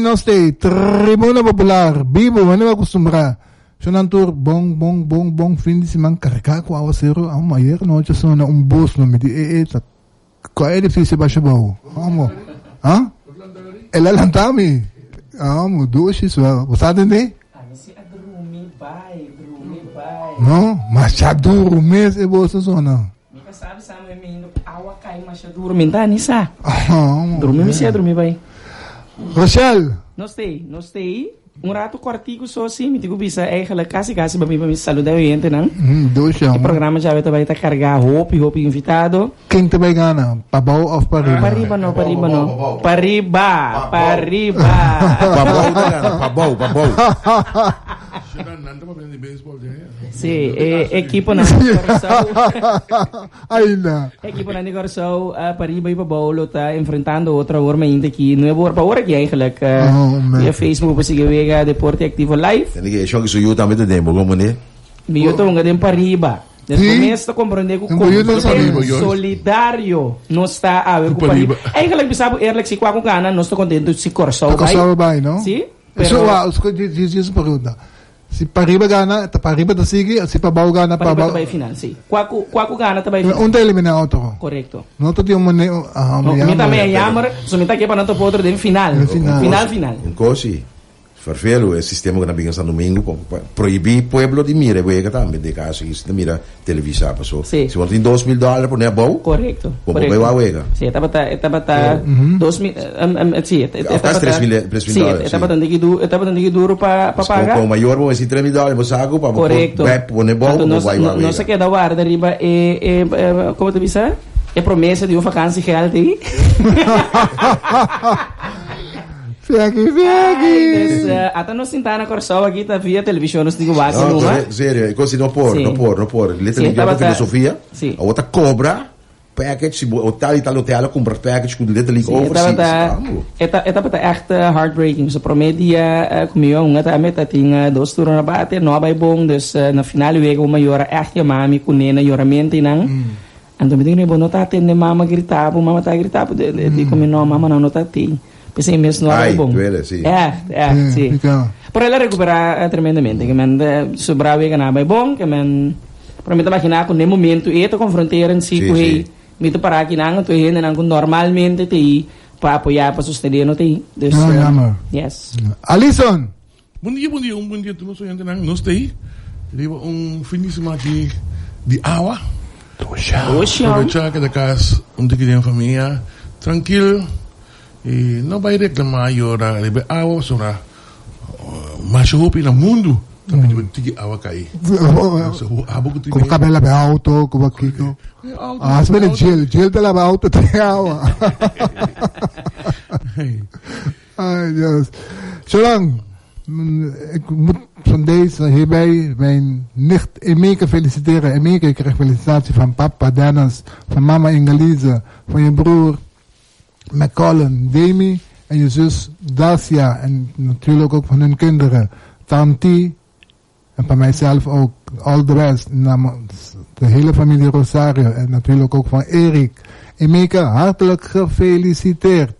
nós tem Tribuna Popular, Bibo, mas não acostumbrar. Tour, bom, fim de semana, carregar com a zero, a maior noite, só um bolso, no meio, qual é difícil baixar bom? Vamos, hã? Ela lantami, vamos, duas isso, você entende? Não, mas já dorme, esse bolso só não. Nunca sabe, awa cai, mas já dorme, tá, Nissa? Dorme, vai. Rochelle. Nós tem. Rato cortico só assim, me digo bisa eigenlijk kasi para me saludar o gente, não? O programa já vai estar carregar roupa invitado. Quem também gana? Pabau ou Pariba? Pariba não. Pariba. Pabau. Sim, equipo na Coração. Ainda. Equipo na Coração, Pariba e Pabau está enfrentando outra forma ainda aqui. Não é para hora que eigenlijk via Facebook você vê Deporte Activo Live. Ninguém achou que isso eu também tem, como né? Eu estou um Pariba. Começa a compreender que o solidário não está a ver com o Pariba. É que ele sabe, se com gana, não estou contente se Coração vai, não? Sim. Isso diz pergunta. Se Pariba gana, Pariba da sigue, se Pabau gana, Pabau vai final, sim. Quaco gana também final. Onde elimina outro? Correto. Não tô dizendo me também é Yammer, só me tá aqui para não tô outro de final. Final. Encosi. Farfelo é sistema que na biga São Domingo proibir pueblo de mira, que também de caso que se mira televisão passou. Se você tem $2,000 por nebau. Correto. Como vai a wega? Sim, estava 2,000, sim, estava $3,000. Estava dando duro para pagar. Com o maior vou esse $3,000 você sabe para correto. Por nebau como vai a wega. Não se queda guarda riba como tu disse? É promessa de uma vacância real tem. Fiaghi. Até não sentar na Coração aqui, tá via televisão, não se digo base, não é? Sério, così não por. Letra de filosofia, a outra cobra, package, o tal, compra package com letra de overseas. Eta echt heartbreaking. Ze promedia comigo, tá meta tinha 2 turnos na bate, não vai bom, dus na final wega uma hora echt a mami com nena lloramento não. Então me digo, não tá tendo mama gritava, mama tá gritava, de como não, mama não tá tendo. Pensei mesmo não era bom. Sim. Sim. Por ela recuperar tremendamente, que man sobrava e ganhava bom, que man para mim imaginar que no momento e com fronteira em si que me to parar aqui não, tu ainda não normalmente tem para apoiar para sustentar não tem. Yes. Alison. Bom dia, tu não sou ainda não sei. Riba fim de semana de awa. Aproveitar que da casa onde que tem família tranquilo. E não vai reclamar agora de água sobre mais roupa no mundo também vai ter água cair com cabelo bem alto com aqui as vezes gel da lava alto tem água ai Deus Cholang vandaag hierbij mijn nicht Emeke feliciteren. Emeke, ik krijg felicitatie van papa Dennis, van mama Ingelise, van je broer McCollen, Demi en je zus Dacia en natuurlijk ook van hun kinderen, Tanti en van mijzelf ook, all the best, de hele familie Rosario en natuurlijk ook van Erik. Emeke, hartelijk gefeliciteerd.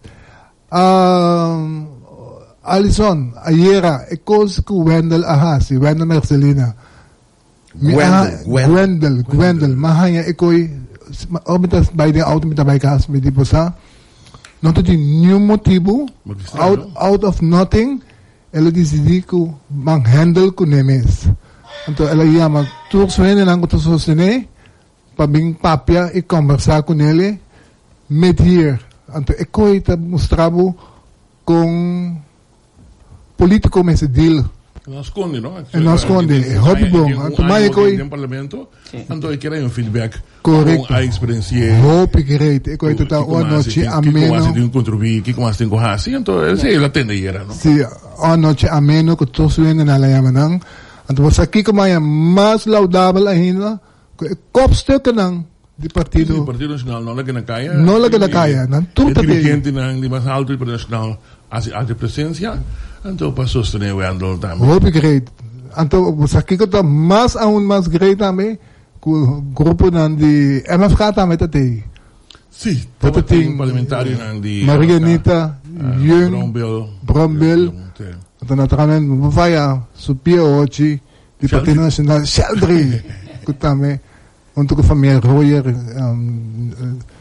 Alison, Ayera, ik koos ku Wendel Ahasi, Wendel Marcelina. Gwendel, mahanya ikoy, omitas by the auto mitabay kaas mi di posa. Não tem nenhum motivo, out of nothing, ela decidi que mang handle com nemes. Então ela ia mag tour suene nang kuto sosene, pabing papia e conversar com ele, here. Então eko ita mostravo com político me se deal. Não esconde, não? Não esconde. É hobby bom. Então mais eko no parlamento, então eu quero feedback. Correto. A experiência. Hope great. Eko ito ta uma noite ameno. Que tem contribuir, que mais tem com assim, então sei ela tem dinheiro, não? Sim, uma noite ameno que todos suene na layaman. Então você aqui como é mais laudável ainda, kopstuk nang di partido. O Partido Nacional não lagi na kaya. Não lagi na kaya. Não tudo bem. Dirigente nang di mas alto do Nacional a de presença. Então para sostener o Andol também. Hope great. Então você aqui que tá mais great também, o grupo nang di MFK também tá Sim, também tem parlamentário nang di Marianita, Jung, Brombil. Ito na takanan, mabaya, supia ochi, di Patina Nacional, Sheldry. Kutame, untuk ko familia Royer.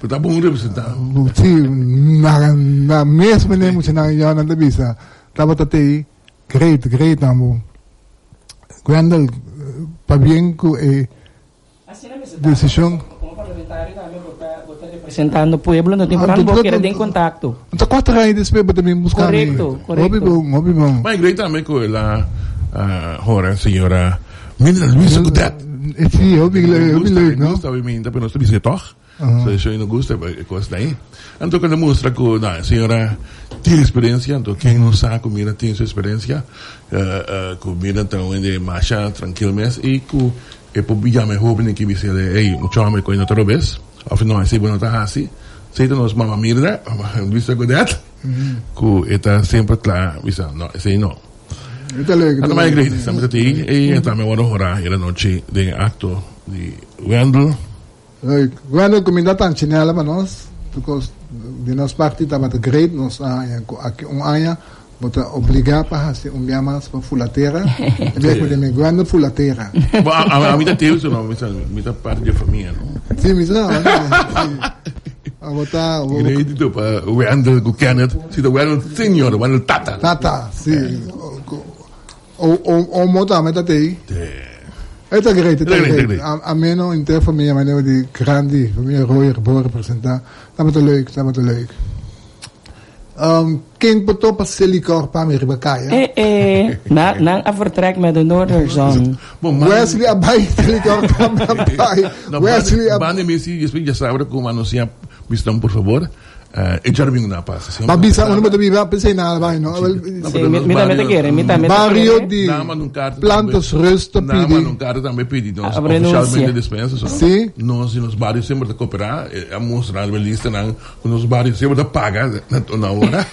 Pero tapos representado. Sí, na mesmo nem mo siya na bisa. Tapos tatay, great amo. Gwendal, pabien ko decisión. Como parlamentario también vota representando pueblo, no tiene por algo que era de contacto. Ito 4 anos después, but também buscar. Correcto. Obi bom. Mas great también ko la hora señora Mina Luisa Gudet. Sí, obi leuk, no? Gusta obviamente, pero no estoy diciendo toch. So eso no gusta, cosa ahí. Entonces cuando muestra que la señora tiene experiencia, entonces quien no sabe que mira tiene su experiencia, que mira también de marcha tranquilo mes y que por villa me joven que dice hey, mucho ame con otra vez, of no así bueno está así, se nos mama mira, Luisa Gudet, que está siempre clara, visa no, ese no. Ano mais great, estamos aqui e estamos agora orar a noite de acto de Wendel. Wendel comida tan chinela para nós, porque de nossa parte estava great, nós aqui ano bota obrigar para fazer dia mais para fulateira. E bem que me Wendel fulateira. A mim teve isso não, mita parte da família, não? Sim, mas não. A botar great do para Wendel com Kenneth, se do Wendel senhor, Wendel tata. Tata, sim. O mota meta tei. Esta great. A meno in ter família, mas não de grande família Royer boa representar. Tá muito leuk. Quem botou para Selicor para me ribacaia? Nang vertrek met de Noorderzon. Wesley Abay Selicor para Wesley Abay. Bane Messi, já sabe como anunciar, bistam por favor. E já vim na paz. Ma bisa ano ba tabi ba pensei na ba no? Mita Barrio di Plantas Resta pedi. Nama non carta também pedi, nós oficialmente dispensa. Sim. Nós nos bairros sempre de cooperar, a mostrar a lista não, nos bairros sempre de pagar na hora.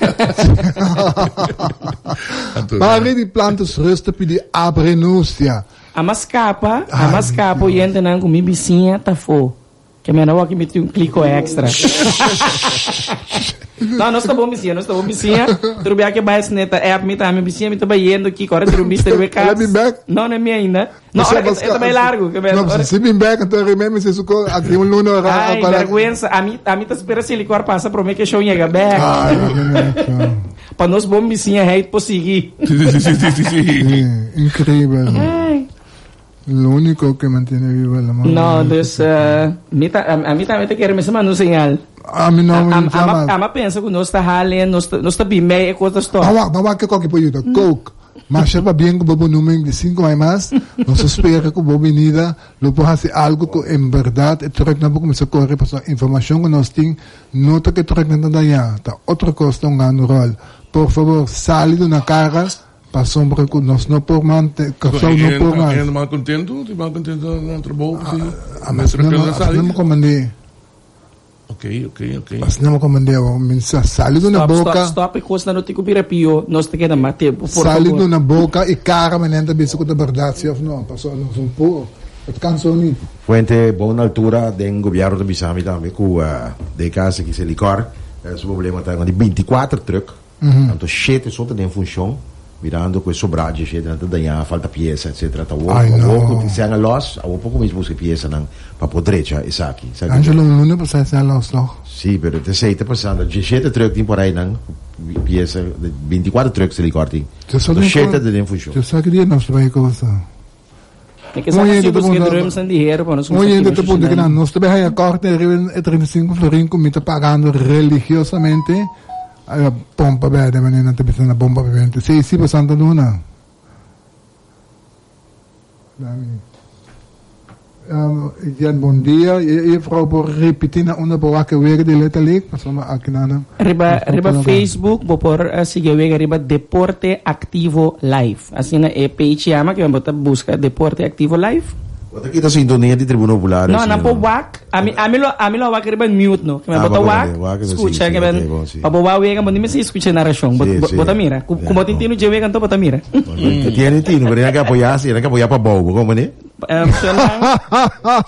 Barrio di Plantas Resta pedi a renúncia. A mascapa e entra na com bicinha tá fo. Que me não aqui meti clico extra. Não está bom bicinha. Tudo bem que vai se neta app me tá bicinha me tá indo aqui, corre tudo bicho de casa. Não é minha ainda. Não, é bem largo, que não, se bem back então remember se suco aqui luno para vergonha, a mim tá espera se ele passa para mim que show chega back. Para nós bom bicinha é conseguir. Sim, incrível. Lo único que mantiene viva la mano. No, entonces, a mí también te quiero me semana un señal. A mí no me llama. A mí pensa que no está halen, no está bien, me cosas todo. Bawa que qualquer pollito, Coke. Mas já bem que bobo número de 5 mais, nós espera que bobo venida, lo puede hacer algo que en verdad é troca na boca começar a correr para a informação que nós tem, nota que troca na daí, tá outra coisa um grande rol. Por favor, sale na cara. Passou por nós não por manter, não por mais. É mal contento no trabalho, mas não comandei. Ok. Mas não comandei, mensagem salido na boca. Stop, costa no tico pirapio, nós te queda mate, por favor. Salido na boca e cara menenta bicho com a verdade, ou não, passou não por. Het kan zo niet. Fuente buona altura del governo di Bisami também com de casa que se licor, o problema tá de 24 truck. Então shit só tem função. Mirando questo braccio c'è tanto da falta pieza eccetera ta uomo se hanno loss a un poco mismo se pieza nan pa podrecha esaki Angelo non ne possa essere loss no sì però te sei te passando c'è truck temporai nan pieza 24 truck se ricordi c'è de funzione tu sai che dia nostro vai cosa e che sai se busca drums and dinheiro para nós Oye, de punto que nós também hay corte de 35 florin com mita pagando religiosamente a pompa bene, ma non ti bisogna una bomba vivente. Sì, passando l'una. Jan, bom dia. E vrouw por repetir una boa que wega de letra lik, passamos aqui na. Riba Facebook, por seguir wega riba Deporte Activo Live. Assim na page chama que vamos botar busca Deporte Activo Live. Wat kita sintonia di Tribuna Popular. No, na po wak. Ami lo wak riba mute no. Kaya bota wak. Escucha que ben. Papo wak mo ni se escucha narración. Bota mira. Como tintino je wegan to bota mira. Tiene tino, pero que apoyar pa bobo, como ne?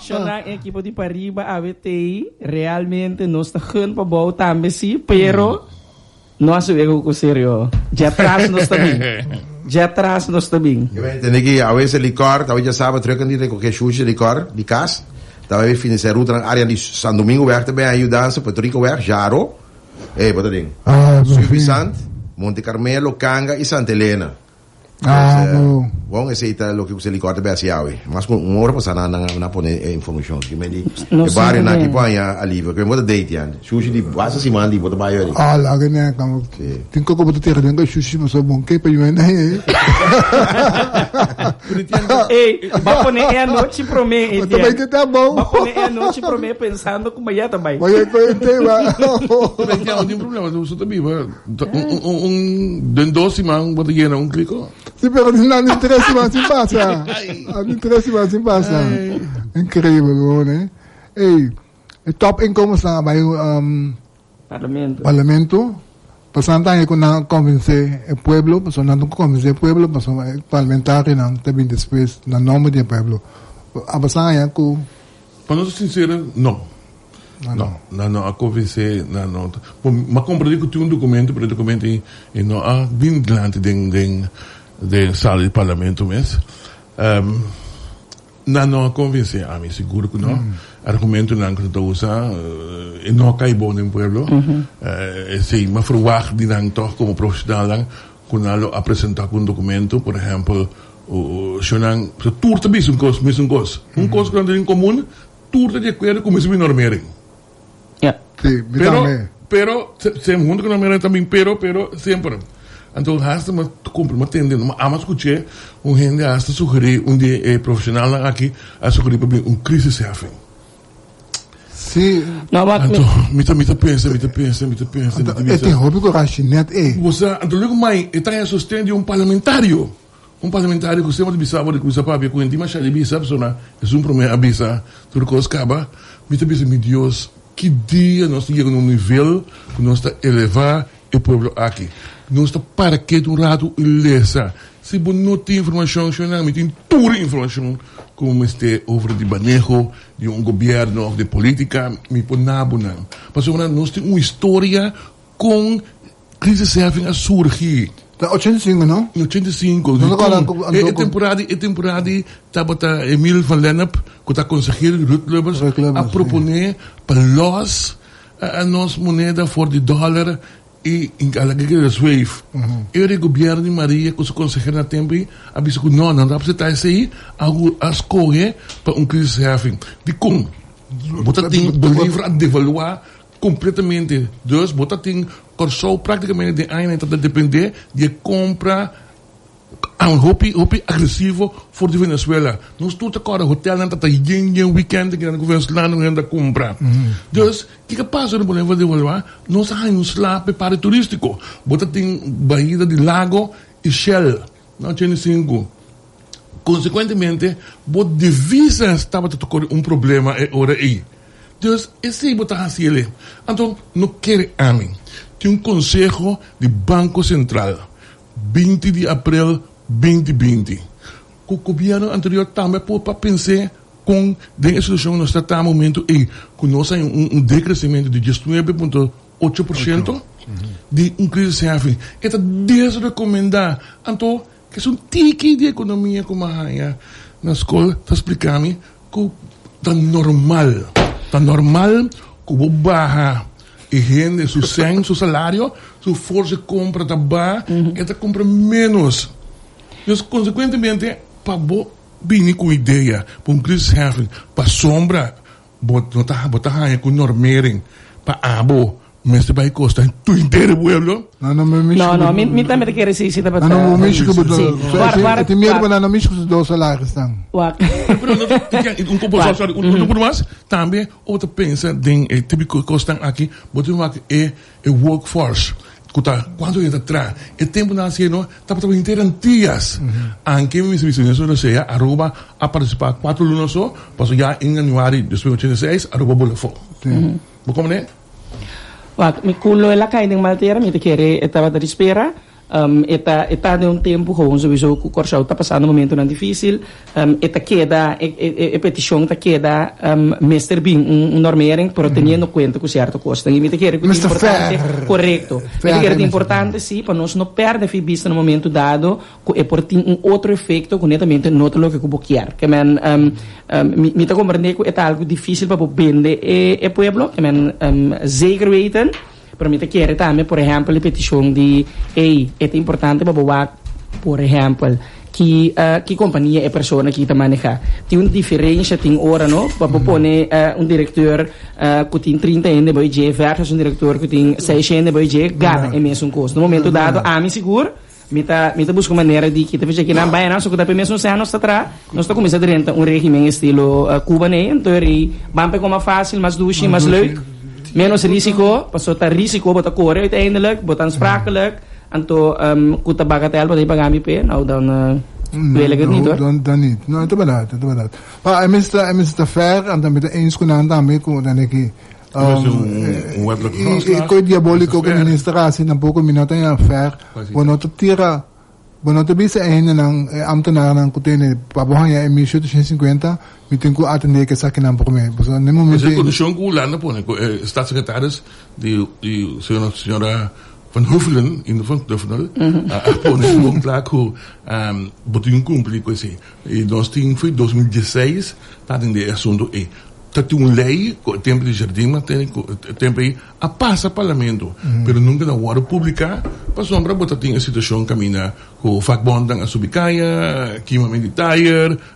Shona equipo de Pariba ABTI realmente no está jun pa bobo tambe sí, pero Nossa, eu com sério. Já atrás nós também. Já atrás nós também. Eu entendo que a vezes licor, talvez já sabe trocar de qualquer sushi licor, de casa. Talvez finalizar a ruta na área de San Domingo werk também ajudança, Puerto Rico werk, Jaro. Bota ding. Suficiente, Monte Carmelo, Canga e Santa Helena. Bom, esse é o que você licor também assim, mas com hora passar na poner informação que me diz. Que barrio na que põe ali, porque eu vou date yan. Sushi de basta semana de bota baio ali. Lá que né, como tem que botar ter dentro sushi mas bom que para eu né. Ei, vai poner a noite pro me. Também que tá bom. Vai poner a noite pro me pensando como ia também. Vai conhecer lá. Mas tem algum problema, você também dentro semana bota llena clico. Sim, pero não interessa mais em passa. Não interessa mais em passa. Incrível, né? Ei, top income sa by parlamento. Pasando tayo kung na-convince el pueblo, paso na-convince el pueblo, paso parlamentario na também depois na nome do pueblo. Abasaya ko. Para ser sincero, não, a convencer, não. Mas compreendo que tem documento, para o documento e não há bem delante de sala de parlamento mesmo. Não convencer a mim, seguro que não. Argumento não que tu usa, e não cai bom no pueblo. Sim, mas verwacht die dan toch como profissional quando alo apresentar um documento, por exemplo, Xonang, tudo também é um coisa que não tem em comum, tudo de acordo com o mesmo normering. Sim, pero sempre junto com o normering também, pero sempre. Então, hasta mas compreendendo, mas escutei gente hasta sugerir dia profissional aqui a sugerir para um crise staffing. Sim. Não, mas então, me pensa. Tem hobby com a chinete, Você, então, logo mais, está em sustento de um parlamentário que você pode bisar, pode começar para ver com ele, mas ele bisar, pessoa, é um problema bisar, tudo que acaba, me pensa, meu Deus, que dia nós chegamos num nível que nós está elevar o povo aqui. Nós está para que durado ilesa. Se você não tem informação, não tem toda informação como este over de manejo de um governo, de política, me põe na boa. Mas nós temos uma história com crise serving a surgir. 85, não? 85. É temporada tabata Emil van Lennep, que está conseguindo Ruud Lubbers a proponer para nós a nossa moeda for de dólar e a la SWIFT. E o governo de Maria, que se conseguiu na tempo, avisou que não dá para você estar aí a escolher para crise serving. De como? Você tem o livro a devaluar completamente. Dus, você tem corso praticamente de ano a depender de compra um hobby agressivo for de Venezuela. Nós estamos agora hotel não está um weekend que o Venezuela não anda comprar. Dus, o que passa no problema de devaluar? Nós temos slap para turístico. Você tem Bahia de Lago e Shell. Não tem 5. Consequentemente, você divisa estava tocando problema agora aí. Dus, esse botar assim ele. Então, não quer a mim. Tem conselho do Banco Central, 20 de abril 2020. O governo anterior também pode pensar com a instituição que nós estamos no momento aí, que nós temos decrescimento de 19,8% de crise serving. É desrecomendar. Então, que é tique de economia como a na escola, está explicando que está normal que você barra e rende seu salário, sua força de compra está baixa, e compra menos. Então, consequentemente, para você vir com ideia, para crise serving, para sombra, botar com normering, para abo, mas você vai custar tu inteiro, pueblo. Não, me também quer dizer isso para não me misco para tem medo para não misco dos salários estão. Compulsório, por mais também outra pensa em típico costan aqui, botar é workforce. Quando entra atrás, é tempo nascendo, está para inteiro dias. Anche me serviço seja arroba a participar 4 alunos só, passo já em januário de 2086 arroba bolafo. Como né? Mi culo la cae en Maltera, mi te quiere estaba de espera. Está de um tempo com sowieso que o Corsau está passando um momento difícil. Eta queda, petição está queda, Mr. Bean, normering, pero teniendo cuenta com certo custo. E me te quero que é importante, correto. Me te quero que é importante, sim, para nós não perder a vista no momento dado, e por ter outro efeito, conectamente, nota lo que eu quero. Que me te compreender que é algo difícil para vender e pueblo, que zeker weten. Pero me te quiere também, por exemplo, a petição de é importante para boa, por exemplo, que companhia é pessoa que está manejar. Tem uma diferença, tem hora, não? Para pôr diretor que tem 30 anos de BG versus diretor que tem 6 anos de BG, gana é mesmo custo. No momento dado, me seguro, me busca maneira de que te veja que não vai, não, só que da mesmo nós está começando a renta regime estilo cubano, então vamos como fácil, mais duche, mais leuk. Menos risiko, passou a risiko, bota corre uiteindelijk, bota aansprakelijk, en to kuta bagatel, bota pagami pe, nou dan wil ik het niet hoor. Dan niet. Nou, het is belangrijk. Maar hij is te ver, en dan ben je eens kunnen daarmee komen, dan denk ik. Ik weet diabolico ook in de administratie, dan poco minuto en ver, wanneer te tira. Bueno, te bisa ng ambtenaar ng kutene pabuhan ya emisyo 250 mitin ko atende ke sa kinang pokme. So ne momento esa condición que Holanda pone staatssecretaris die señora Van Huffelen in de Funkdufnel pone un claro botin cumpli così. E nós tínhamos foi 2016 tá em de assunto tem uma lei, o tempo de jardim, mas tem tempo aí, a passa parlamento, pero nunca na hora pública, para sombra, botar tem a situação caminha com o vakbond a subicaia, queima militar,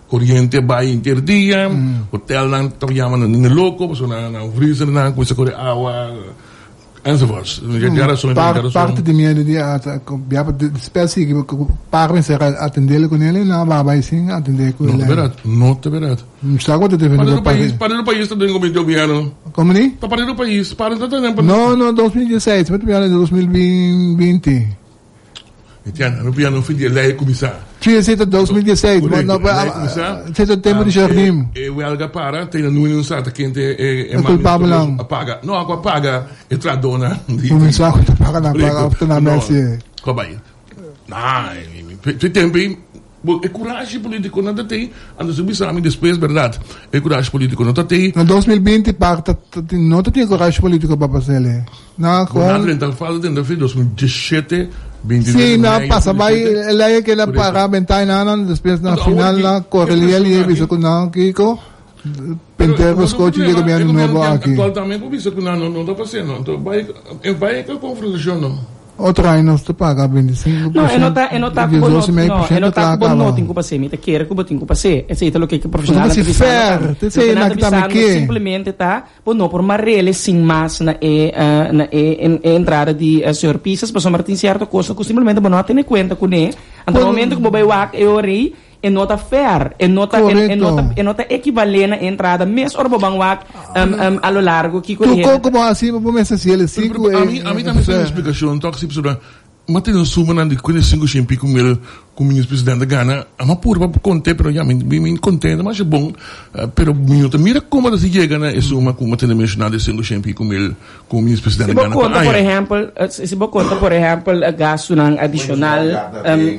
corrente vai interdia, hotel não trabalhava no louco, passou na freezer, não começa a correr água, enzovoorts. Parte de minha ideia, de espécie que para me ser atender com ele, não vai sim atender com ele. Não é verdade. Está quanto tempo para o país também como governo. Como nem? Para o país, para o Não, 2016, mas também 2020. Etienne, não piano fim de lei começar. Sim, é 2016, mas não é tempo de jardim. O Elga para, tem no sata quente é culpável não. Apaga. Não, agora apaga e tradona. Começar a pagar na Messi. Como aí? Não, tem tempo é coragem político não tem, anda subir sabe depois verdade. É coragem político não tem. Na 2020 parte não tem coragem político para fazer. Não, então fala dentro de 2017 Sim, não, passa, vai, ela é que ela para a ventana, depois na final, lá, corre ali, e visa com não, Kiko, penteiro os coches de governo novo aqui. Atualmente, o visa com não está passando, então vai que a confrontação, não. Outra aí nós te paga 25%. Não, eu não tá com bom note em culpa me te quer que botin culpa se. Esse é o que profissional não fair, te sei na que tá me simplesmente tá, não por uma rele sem mais na entrada de senhor Pisas, para somar tem certo custo que simplesmente não tem conta com ele. No momento que vai wak eu ri é nota fair, é nota equivalente à entrada mês ou bang wak a lo largo que corre. Como assim, vamos pensar se ele 5 a mim também tem uma explicação, então se pessoa mas tem um suma de 45 sempre com ele com o ministro-presidente da Gana, ama pura para conter, pero já me contente, mas é bom, pero mira como se chega na suma como tem mencionado 5 sempre com ele com o ministro-presidente da Gana. Se você conta, por exemplo, gasto adicional,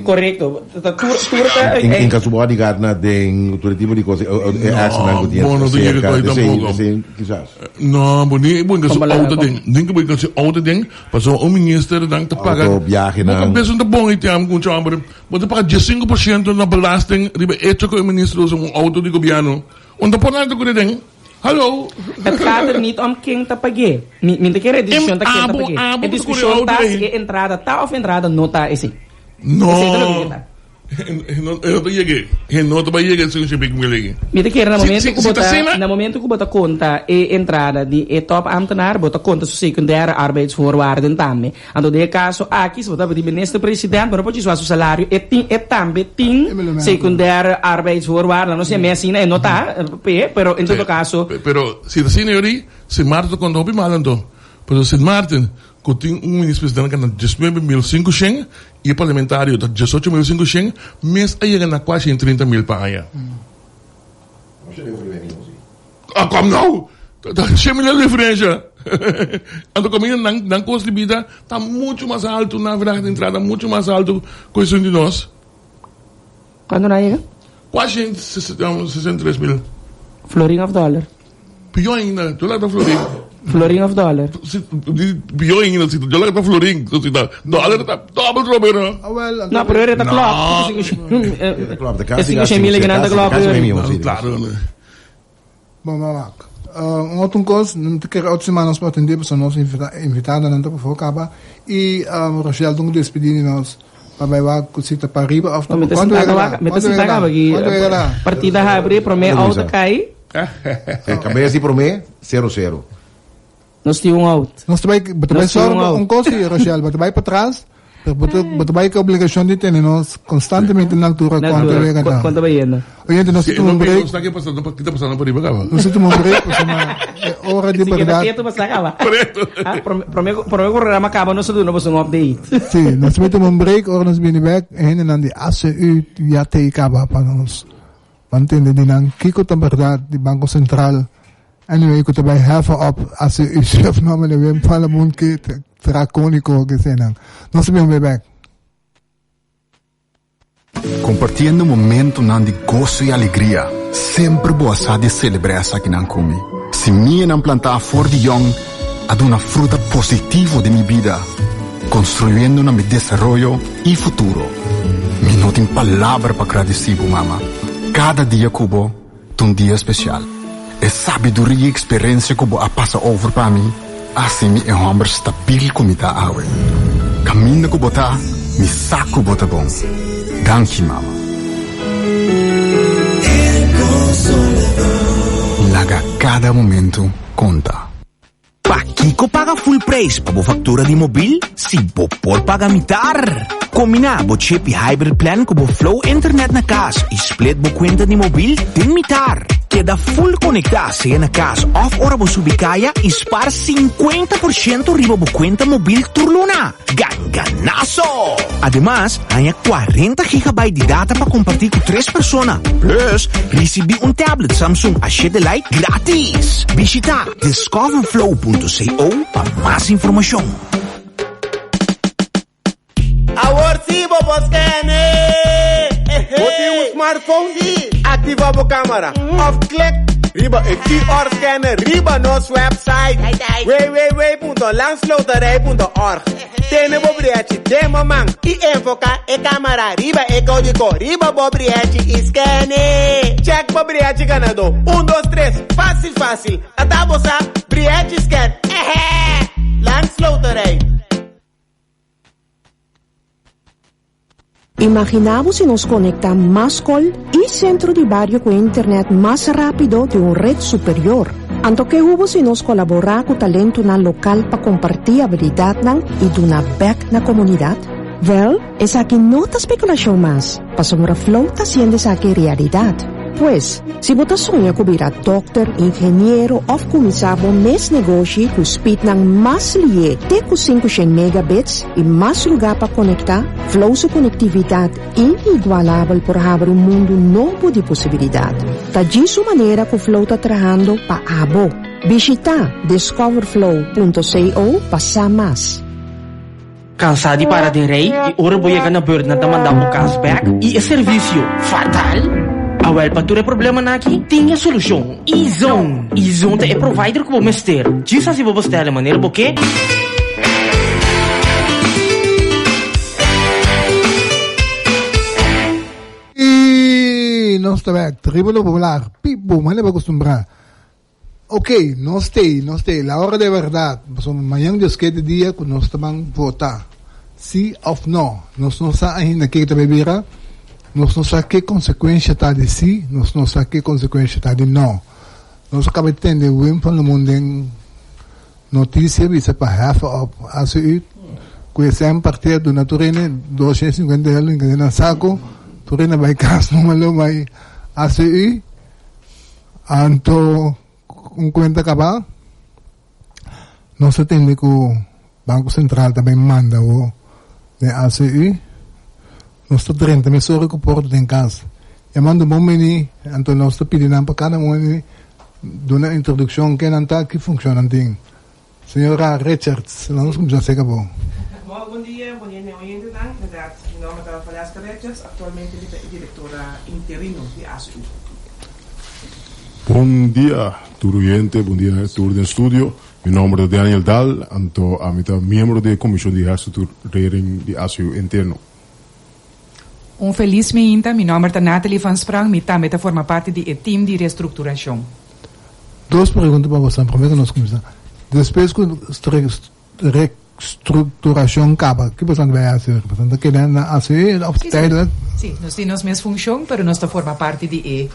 correto, turca em caso boa de Gana tem outro tipo de coisa, não bonito, bom que auto ding que você auto ding, passou ministro dan te pagar viagem na bem de bom e tem com chamber você paga 15% na belasting ribe hecho com o ministro um auto de governo onde por nada com ele hallo het gaat er niet om quem te pagar minta que redução da quem te pagar é discussão tá se entrada tá ou entrada não tá esse não eu tô cheguei não tô vai chegar se você pega ele me quer na momento que bota conta e entrada de top ambtenaar bota conta so secundaire arbeidsvoorwaarden também ando de caso aqui se bota de ministro-presidente mas pode usar o salário e também tem secundaire arbeidsvoorwaarden não sei mais assim não tá pero em todo caso pero se assim senhori se Martin quando houve malando pero se Martin que tem ministro-presidente que na 19.500 e o parlamentário da 18.500 mês aí na quase em 30.000 para aí. Como não? 100 milhões de diferença. Ando caminho não custo de vida está muito mais alto na verdade de entrada, muito mais alto que isso de nós. Quando não chega? Quase 63 mil. Florin of dollar. Pior ainda, tu lá tá florin. Florin of dollar. Pior ainda, tu lá tá florin. Dólar tá double trouble, Well, Não, pero era claro. Klopt, de kaas. 500 mil ganhando claro. Claro, né? bom, Mawak. Outro coisa, não te quero outras semanas para atender, porque nós invitados não por favor, acaba. E Rochelle, tu despedir nós. Para cosita para arriba. Quando é lá? Partida abre, promete alta cai. Acabei assim por mim, 0-0. Nós tínhamos out. Nós também só coisa, Rochelle, vai para trás. Batabay ka obligasyon din nós constantemente na altura quando vai indo. Oye, nós temos um break. Kita passando por aí, bacana. Nós temos um break, hora de verdade. Sim, mas acaba. Prometo programa acaba, nós temos um update. Sim, nós temos um break, hora nós vindo back, e não de ACU já te acaba para nós. Mantendo din ang kiko ta verdade di Banco Central. Anyway, ko tabay half up ACU chef naman na wem pala mun que dracônico que senang. Nós vamos back. Compartilhando momento de gozo e alegria. Sempre boa de celebrar essa que não come. Se minha não plantar for de young, há uma fruta positiva de minha vida, construindo meu desenvolvimento e futuro. Me não tem palavra para agradecer, mama. Cada dia cubo tem um dia especial. É sabedoria e experiência que a passa over para mim. Assim é um homem stabil como está awe. Caminho que botar, me saco bota bom. Danke, mama. Laga cada momento conta. Pa Kiko paga full price pa bo factura di mobil, si bo por paga mitar. Combina bo chip e hybrid plan ko bo flow internet na casa e split bo kwenta di mobil din mitar. Queda full conectada seja na casa of ora bo subicaya e spar 50% riba bo kwenta mobil turluna. Ganganazo! Además, hay 40 GB de data para compartir con 3 personas. Plus, recibí un tablet Samsung A7 Lite gratis. Visita discoverflow.co para más información. Awarsibo Boscane! Boti un smartphone e ativa a câmera. Off click. Riba e QR scanner. Riba nos website. www.landsloterij.org. Tene bobriete de mamang. E enfoca e câmera. Riba e código. Riba bobriete e scanner. Check bobriete ganador. 1, 2, 3. Fácil, fácil. Atabosa. Briete scan. Landsloterij. Imaginamos si nos conecta más col y centro de barrio con internet más rápido de una red superior. Anto que hubo si nos colaborar con talento na local para compartir habilidad y de una back na comunidad. Well, es aquí no ta especulación más. Pasó una flow ta haciendo esa que realidad. Pues, si você sonha com virar doctor, engenheiro ou começar bom mês negócio com speed ng mais lié, até com 500 megabits e mais lugar para conectar, flow sua conectividade inigualável por abrir um mundo novo de possibilidade. Da disso maneira que o flow está trabalhando para abo. Visita discoverflow.co para saber mais. Cansado de parar de rei e ora vou chegar na bird na mandar um cashback e serviço fatal? Awal, para tu problema na aqui, tinha solução. E-Zone. E-Zone é provider que vou mester. Diz assim vou mostrar a maneira, porque... E nós também, terrível popular. Pipo, mas não vai acostumbrar. Ok, nós temos, a hora de verdade. Amanhã, Deus quer de dia, que nós também votar. Sim ou não. Nós não sabemos ainda que está bebida. Nós não sabemos que consequência está de sim, nós não sabemos que consequência está de não. Nós acabamos de ter um para o mundo em notícia, isso para half up, assim, conhecemos partir do natureza, 250 euros em cada saco, turina vai caso, não malo, vai assim, anto, conta acabar, nós temos que o Banco Central também manda o de ACI, nós estamos também só recuperando em casa. E mando bom meni, então nós estamos pedindo para cada um de uma introdução que não está que funciona assim. Senhora Richards, nós vamos já chegar bom. Bom dia, Neoyente Lang, verdade. Meu nome é Valesca Richards, atualmente diretora interino de ASU. Bom dia, Turuyente, bom dia, Tur do Estúdio. Meu nome é Daniel Dal, anto amita membro da Comissão de Herstruturering de ASU interno. Felizmente, meu nome é Nathalie Van Sprang, e também forma parte do time de reestruturação. Duas perguntas para você. Primeiro, nós começamos. Depois que a reestruturação acaba, o que você vai fazer? Você quer na ASU, ou sim, nós temos a mesma função, mas nós formamos parte de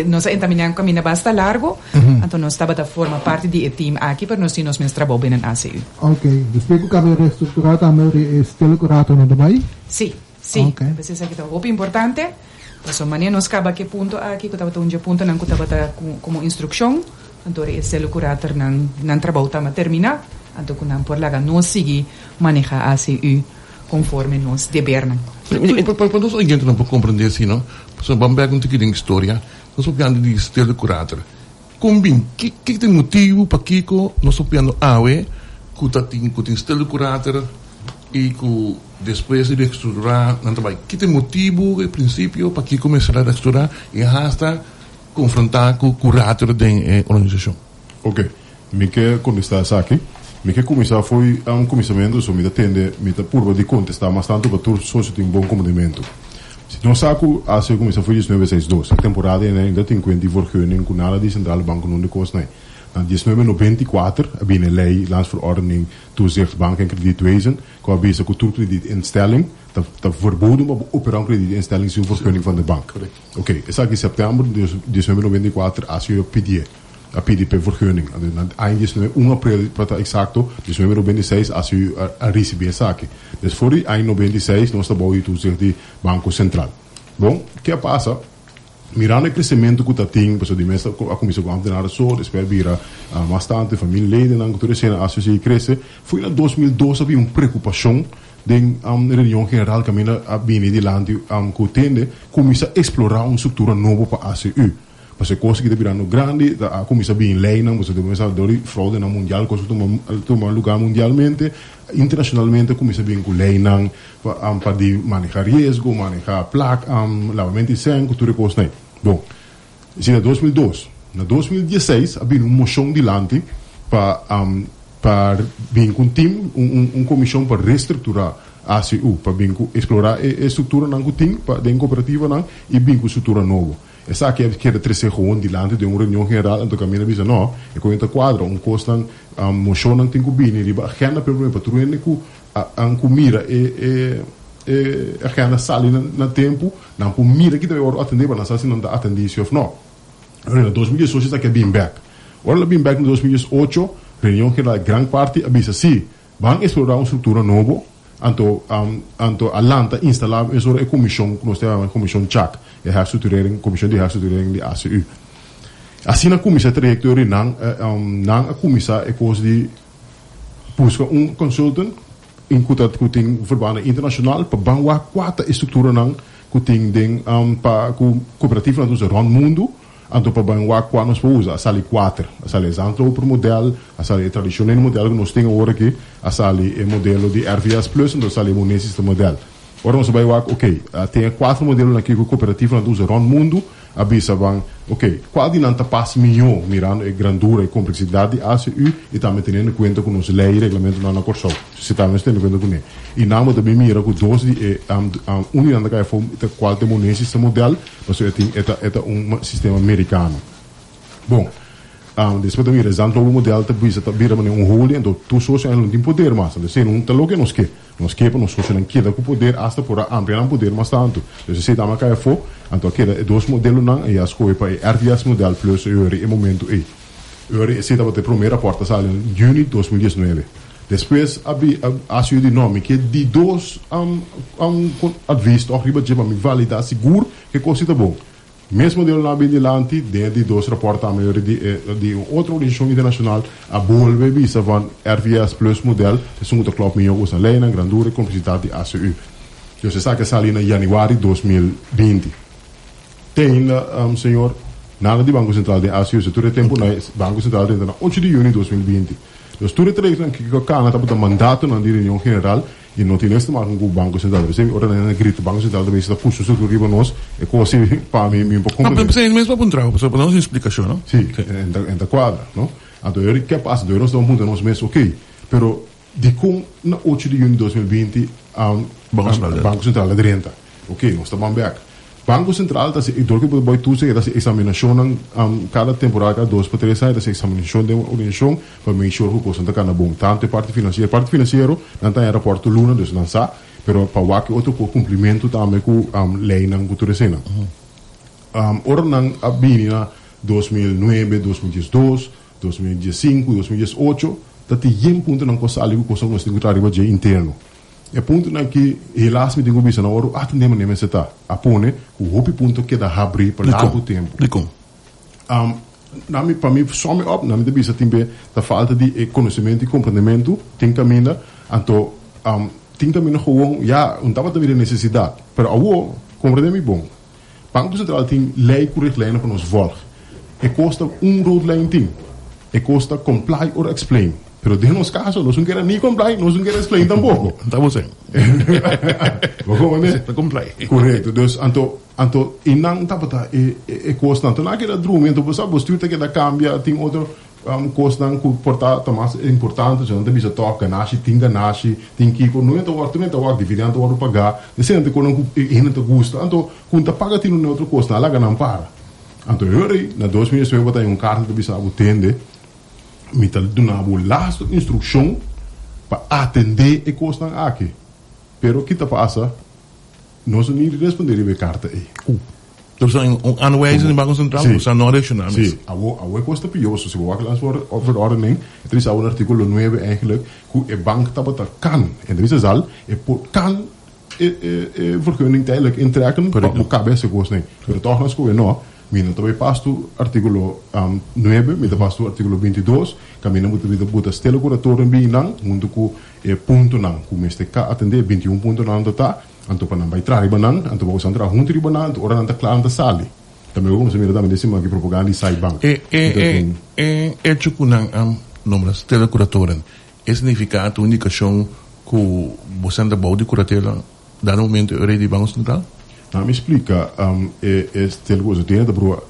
nós encaminhamos um caminho bastante largo, então nós estamos a formar parte do time aqui, mas nós temos nosso trabalho na ASU. Ok, depois que acaba de reestruturar, também o curator não também? Sim. Okay. Isso é muito importante. Então, maneira nós acaba que ponto aqui, que estava um ponto não que estava como instrução, então esse é o curator não trabalho está terminar, então que não por lá nós seguir manejar a ASU conforme nós devermos. Para nós alguém não pode compreender assim, não? Se vamos pegar um pouquinho de história, nós estamos de estilo de curator. Combin, que tem motivo para que nós estamos que tem estilo de curator e que depois de estruturar não trabalho. Que tem motivo e princípio para que começar a estruturar e hasta confrontar com o curator da organização. Ok, me que quando está aqui, me que começar foi um começamento, so me atende, me purva de contestar, mas tanto para todos sócios tem bom comportamento. Se não saco, a se começar foi 1962, a temporada ainda tem 20 vergunning com nada de central banco não de costa nem. Na 1994 hebben we een lei landsverordening toezicht bank en kredietwezen. Qua bezig met toerkredietinstelling. Dat verboden om operant kredietinstelling zijn vergunning van de bank. Oké, is dat in september 1994 als je a PDP vergunning. Eind is 1 april para exacto 1996 als je a receber saque. Dus voor die eind 96 nós trabalhamos toezicht de Banco Central. Bom, que passa? Mirando o crescimento que está tendo, pessoal de mesa, a comissão com a amtenara só, espero vir bastante família, na cultura cena, a sociedade cresce. Foi em 2012 havia uma preocupação de reunião geral que a bem de land que tende começa a explorar uma estrutura nova para a ACU. Porque coisa que está virando grande, a comissão bem lei, não, você começa a dar fraude na mundial, coisa que toma lugar mundialmente, internacionalmente a comissão bem com lei, não, para manejar risco, manejar placa, lavamento de sangue, cultura coisa não. Bom, isso é 2012. Na 2016, havia uma moção de lante para vir com um time, uma comissão para reestruturar a ACU, para vir explorar a estrutura não que tem, para a cooperativa não, e vir com estrutura nova. Essa aqui é que era trazer gewoon de lante de uma reunião geral, então caminha bisa não, é com esta quadra, costa moção não tem que vir, e a agenda pelo patrulha que mira a agenda sali na tempo, não por mira que deve atender, mas não se não dá atender se ou não. Em 2018 está que é bem back. Ora bem back em 2018, reunião geral grande parte avisa sim, vão explorar uma estrutura nova. Anto Atlanta instalar a comissão que nós temos a comissão CHAC, a comissão de herstruturering de ACU. Assim a comissão trajectória não a comissão é coisa de buscar consultant em que tem verbanda internacional para banhar quatro estrutura não que tem para cooperativa não rond mundo. Anto para banhar quatro nós podemos usar a sala 4, a sala exato para modelo, a sala tradicional modelo que nós temos agora aqui, a sala é modelo de RVS Plus, então a sala é um sistema modelo. Agora nós vamos ok, tem 4 modelos aqui que a cooperativa não usa rond mundo, a bisa van, ok, qual de não passa melhor, mirando a grandura e complexidade da ACU e também tendo em conta com os leis e regulamentos na Corsol. Se também tendo em conta com ele. E não também mira com 12 união da CAF, qual tem um sistema modelo, mas é um sistema americano. Bom, depois também exemplo o modelo tá vira um role, então tu sócio não tem poder mais, então se não tá logo nos que para nós sócio não queda com poder hasta por ampliar o poder mais tanto. Então se dá uma CAF, então queda dois modelos não e as coisas para RVS modelo plus e momento e se dá a primeira porta sale em junho de 2019. Depois a sua dinâmica de dois advisto arriba de me validar seguro que coisa está bom. Mesmo modelo na bem delante de dois raportos de outra organização internacional a bolve visa van RVS plus model que são muito claro melhor usa lei na grandura e complexidade de ACU. Eu sei que sali na januário 2020. Tem senhor nada de Banco Central de Ásia, se tudo tempo na Banco Central de 8 de junho de 2020. Então, tudo treino que o Cana está botando mandato na direção geral e não tem neste marco com o Banco Central. Você ora na grito Banco Central também está puxando o riba nós é coisa para mim um pouco. Mas você mesmo para entrar, para dar uma explicação, não? Sim, em da quadra, não? Então, eu que passa, nós estamos punto nós mesmo, ok, pero de com na 8 de junho de 2020 Banco Central de renta. Ok, nós estamos back. Banco Central está se dor que pode tu se essa examinação cada temporada 2 para 3 anos essa examinação de orientação para me sure que coisa está na bom tanto parte financeiro não tem aeroporto Luna dus não sa pero para que outro cumprimento também com lei na cultura cena ora não abina 2009 2012 2015 2018 tá tem ponto não coisa ali coisa nós temos que trabalhar de interno. É ponto na que helaas met ingobisa na oro atendemos nem se tá apone o hopi ponto que da abrir para largo tempo. Licom. Nami para mim some up nami de bisa timbe da falta de conhecimento e compreendimento tem caminho anto tem caminho gewoon ja tava também necessidade pero awo compreender bom. Banco Central tem lei curriculum para nos volgen. E custa roadline tem. E custa comply or explain. Pero de nos casos, nós não queremos nem comply, nós não queremos explain tampouco. Está você. Vamos ver? Comply. Correto. Então, e não tá e custa tanto naquele drumento, você sabe, você tem que da cambia, tem outro custa que portar mais importante, já não tem bisa toca, nasce, tem que não é tão dividendo o pagar, decente quando ainda te gusta. Então, quando paga tem um outro custa, lá não para. Então, eu na 2009 botei carta de bisa atende. Me tal donava last instrução para atender e costa aqui. Pero que te passa? Nós não responder a carta aí. Dus een aanwijzing in de Bank Centraal, dus aan Noord-Regionaal. Sim, a kosta pioso, se we wakker voor verordening, er is een artikel 9 eigenlijk, hoe een bank dat kan, en er is al, kan vergunning tijdelijk intrekken, maar moet KBS kosten. Maar toch nog eens no. Mina também pasto artículo 9, me pasto artículo 22, caminha muito vida buta stelo curator em binang, muito com ponto nang, com este cá atender 21 ponto nang tá, anto para não vai trair banang, anto para usar junto de banang, anto ora não tá claro anda sali. Também como se mira também desse que propaganda e sai bank. Chukunang nome stelo curator, significa a indicação que você anda bom de curatela, dá no momento eu de Banco Central? Me explica, este coisa tem da bro,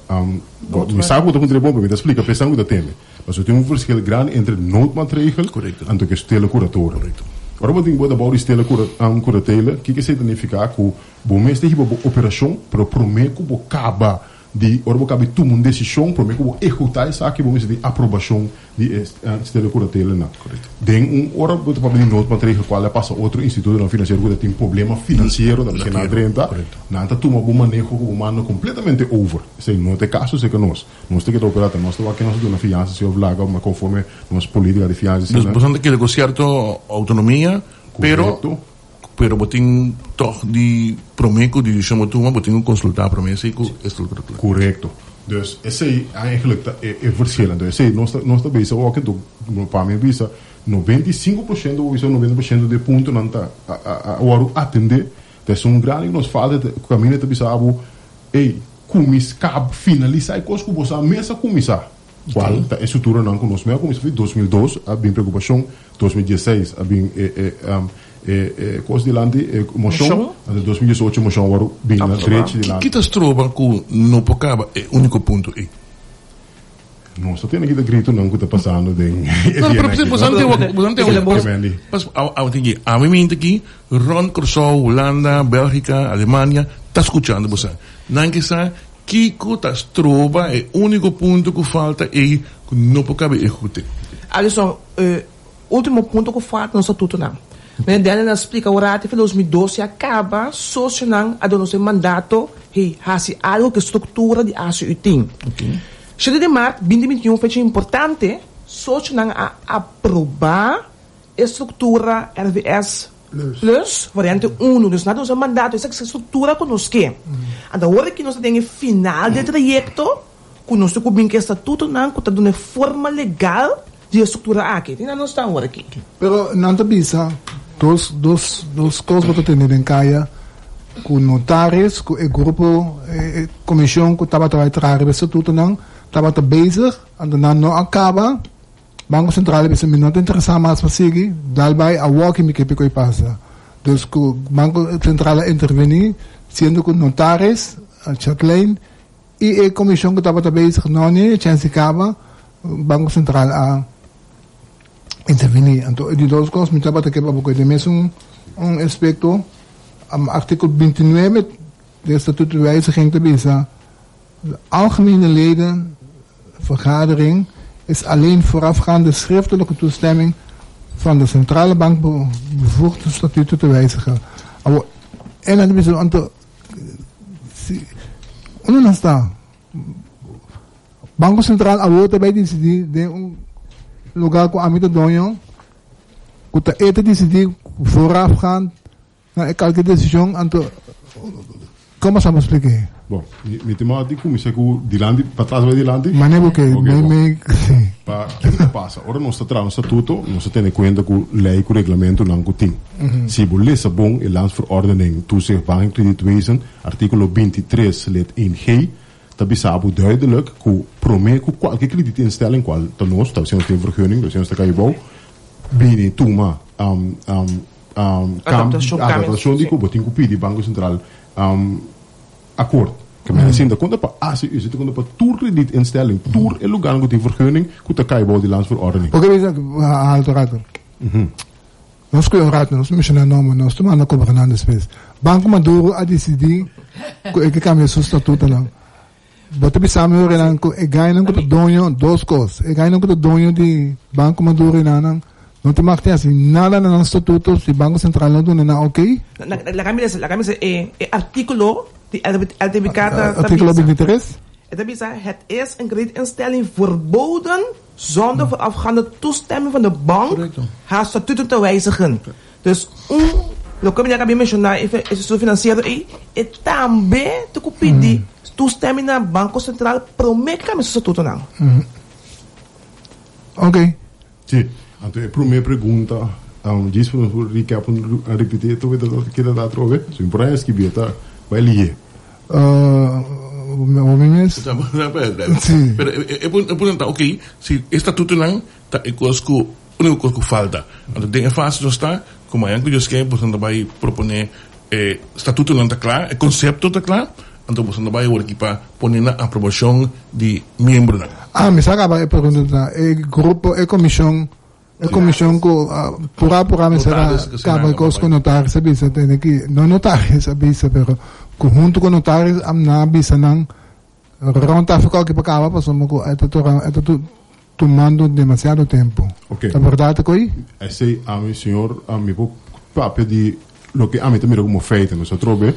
me sabe que eu bom para me explica, pensando que tem, mas eu tenho verschil grande entre noodmaatregel en de stille curator. Waarom denk ik dat bouw die stille curatela, que significa que o mês tem uma operação, para prometer que o caba de ora cabe tomar uma decisão, prometer que o executar essa que o mês de aprovação de stille curatela na. Den ora botar para de noodmaatregel qual passa outro instituto financeiro que tem problema financeiro da que na renta, não tá toma bom manejo com o mano completamente over. Sei não tem caso sei que nós tem que operar, nós temos que nós dona fiança se obriga, mas conforme nós política de fiança. Dus você tem que certa autonomia, pero botin toch die promeco die chama tu, maar botin consultar promessa e estrutura. Correto. Dus esse eigenlijk é verschillend. Dus nós está bezig ook do para mim visa 95% ou 90% de ponto não tá a atender. Dus grande nos fala de caminho de bisabo comis cab finalizar coisa que você mesa começar. Qual tá estrutura não conosco, mas começou em 2012, a bem preocupação, 2016 a bem coisa de lande moção, em 2018 moção agora bem na direita de lande. Que tas trova que não pocava é único ponto aí. Não, só tem aqui de grito não que está passando de. Não, mas você a mim aqui, Ron Corso, Holanda, Bélgica, Alemanha, tá escutando você. Não que sabe Kiko tas trova é o único ponto que falta e que não pode executar. Alisson, último ponto que falta no estatuto não. Dela explica o rato de 2012 acaba solucionando a nosso mandato e faz algo que estrutura de ACU tem. Cheio de março 2021 fecha importante solucionando a aprovar a estrutura RVS Plus, variante 1, dus nada nosso mandato, essa estrutura conosco. Então, agora que nós temos final de trajeto, conosco com o estatuto, não, com uma forma legal de estrutura aqui. Não está agora aqui. Pero, não te bisa, dos coisas que eu tenho em Caia, com notaris, com o grupo, comissão que estava trabalhando o estatuto não, estava bezig, en daarna não acaba, Banco Central is me not interessado mais para seguir, daarbij a walking que pico e passa. Dus o Banco Central intervenir, sendo que notaris, a chatline, e a comissão que estava bezig, não nem chance acaba, Banco Central a intervenir. Então, de duas coisas, me estava aqui para porque mesmo aspecto, artikel 29 de Estatuto de Wijziging te wijzen, de algemene ledenvergadering is alleen voorafgaande schriftelijke toestemming van de centrale bank bevoegd de statuten te wijzigen. En dan is het onde está? Banco Central a também decidir de lugar com a mita donho, que tá decidir voorafgaand na qualquer decisão, então como se me explique? Bom, mi tema di comissão que dilandi para trás vai dilandi. Mas nem porque me para que passa. Ora nós está no estatuto, nós tem conta com lei com regulamento não que tem. Se você bom e landsverordening toezicht bankkredietwezen, artikel 23 lid 1G, dat bisabu duidelijk que promete que qualquer kredietinstelling qual dan ons, dat zijn een vergunning, dat zijn een stukje bouw, binnen toma adaptação die que tem que Banco Central akkoord. Ik heb gezien dat komt op ACU, is het komt op toer kredietinstelling, toer en lugar met die vergunning, goed dan kan je bouwen die landsverordening. Oké, we zeggen, haalt eruit. Nós que rato, nós mexemos na nome, nós tomamos na governança depois. Banco Maduro a decidir que cambia seu estatuto lá. Bota pensar melhor lá que ganha com o dono duas coisas. Ganha com o dono de Banco Maduro lá não tem mais assim nada no estatuto se Banco Central não dona nada, ok? La camisa artículo die artikel 23. Het is een kredietinstelling verboden zonder voorafgaande toestemming van de bank haar statuten te wijzigen. Dus lo que me mencionar instituto financiero e também te pedir toestemming naar Banco Central promete que seu estatuto não. Ok. Sim. Então, a primeira pergunta, diz para nós recap, repetir, tu vê que dá trove. So importante que bieta vai ler. Sim. Pero ok, se estatuto não tá ecosco, único coisa que falta. Então, tem a fase já está, como é que eu esqueci, você não vai proponer estatuto não tá claro, o conceito tá claro. Então você não vai aqui para poner na aprovação de membro. Me acaba a pergunta, o grupo, a comissão que pura será acaba com os notários, sabe, tem que não notários, sabe, pero junto com notários amna bisa nang ronda ficou que acaba passando com esto tomando demasiado tempo. Okay. A verdade que aí? Esse a mi senhor a mi papel de lo que a mim também como feito, nós trobe